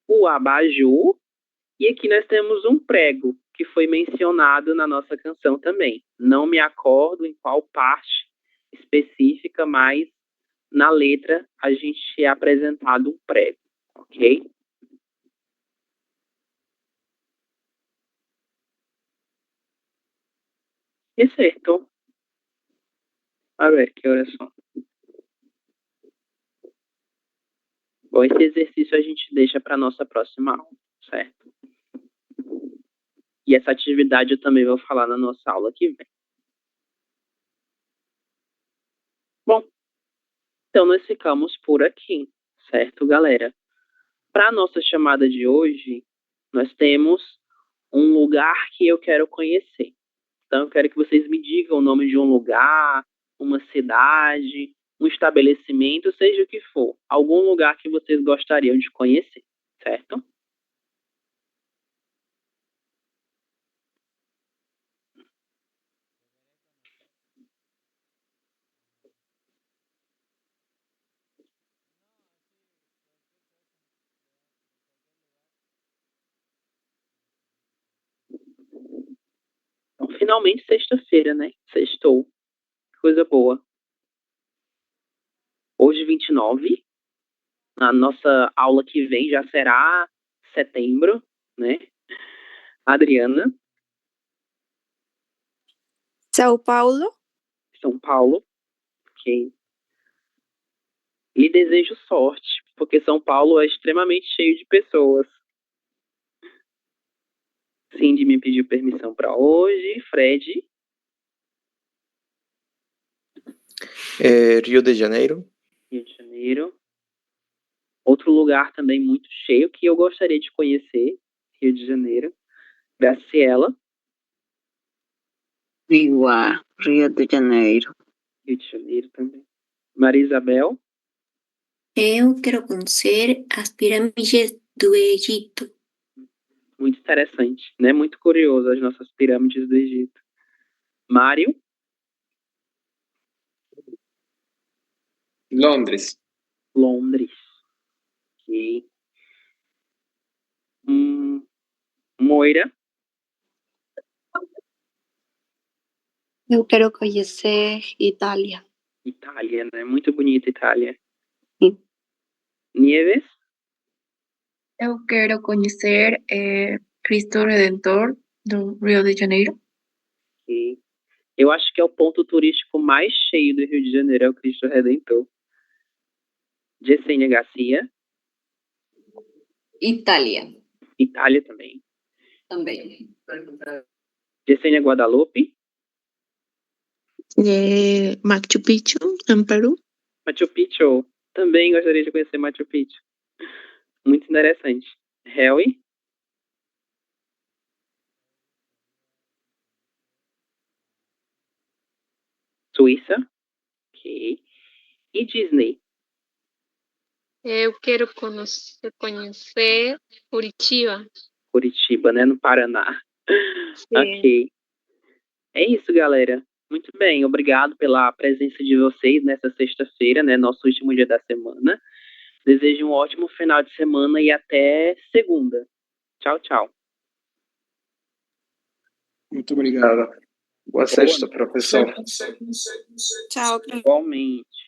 o abajur, e aqui nós temos um prego, que foi mencionado na nossa canção também. Não me acordo em qual parte específica, mas na letra a gente é apresentado um prego, ok? E certo. A ver, que horas são? Bom, esse exercício a gente deixa para nossa próxima aula, certo? E essa atividade eu também vou falar na nossa aula que vem. Bom, então nós ficamos por aqui, certo, galera? Para a nossa chamada de hoje, nós temos um lugar que eu quero conhecer. Então, eu quero que vocês me digam o nome de um lugar, uma cidade, um estabelecimento, seja o que for. Algum lugar que vocês gostariam de conhecer, certo? finalmente sexta-feira, né? Sextou. Coisa boa. Hoje, 29. A nossa aula que vem já será setembro, né? Adriana, São Paulo. São Paulo. Ok. Lhe desejo sorte, porque São Paulo é extremamente cheio de pessoas. Cindy me pediu permissão para hoje. Fred, Rio de Janeiro. Rio de Janeiro. Outro lugar também muito cheio que eu gostaria de conhecer, Rio de Janeiro. Graciela, Igual, Rio de Janeiro. Rio de Janeiro também. Maria Isabel, Eu quero conhecer as pirâmides do Egito. muito interessante, né? Muito curioso as nossas pirâmides do Egito. Mário, Londres. Londres. Ok. Moira, Eu quero conhecer Itália. Itália, né? Muito bonita Itália. Sim. Nieves, Eu quero conhecer Cristo Redentor do Rio de Janeiro. ok. Eu acho que é o ponto turístico mais cheio do Rio de Janeiro, é o Cristo Redentor. Yesenia Garcia, Itália Itália também. também. Yesenia Guadalupe, Machu Picchu, em Peru. Machu Picchu. Também gostaria de conhecer Machu Picchu. Muito interessante. Helly, Suíça. Ok. E Disney. Eu quero conhecer Curitiba. Curitiba, né? No Paraná. Sim. Ok. É isso, galera. Muito bem. Obrigado pela presença de vocês nessa sexta-feira, né? Nosso último dia da semana. Desejo um ótimo final de semana e até segunda. Tchau, tchau. Muito obrigado. Boa sexta, professor. Tchau. Igualmente.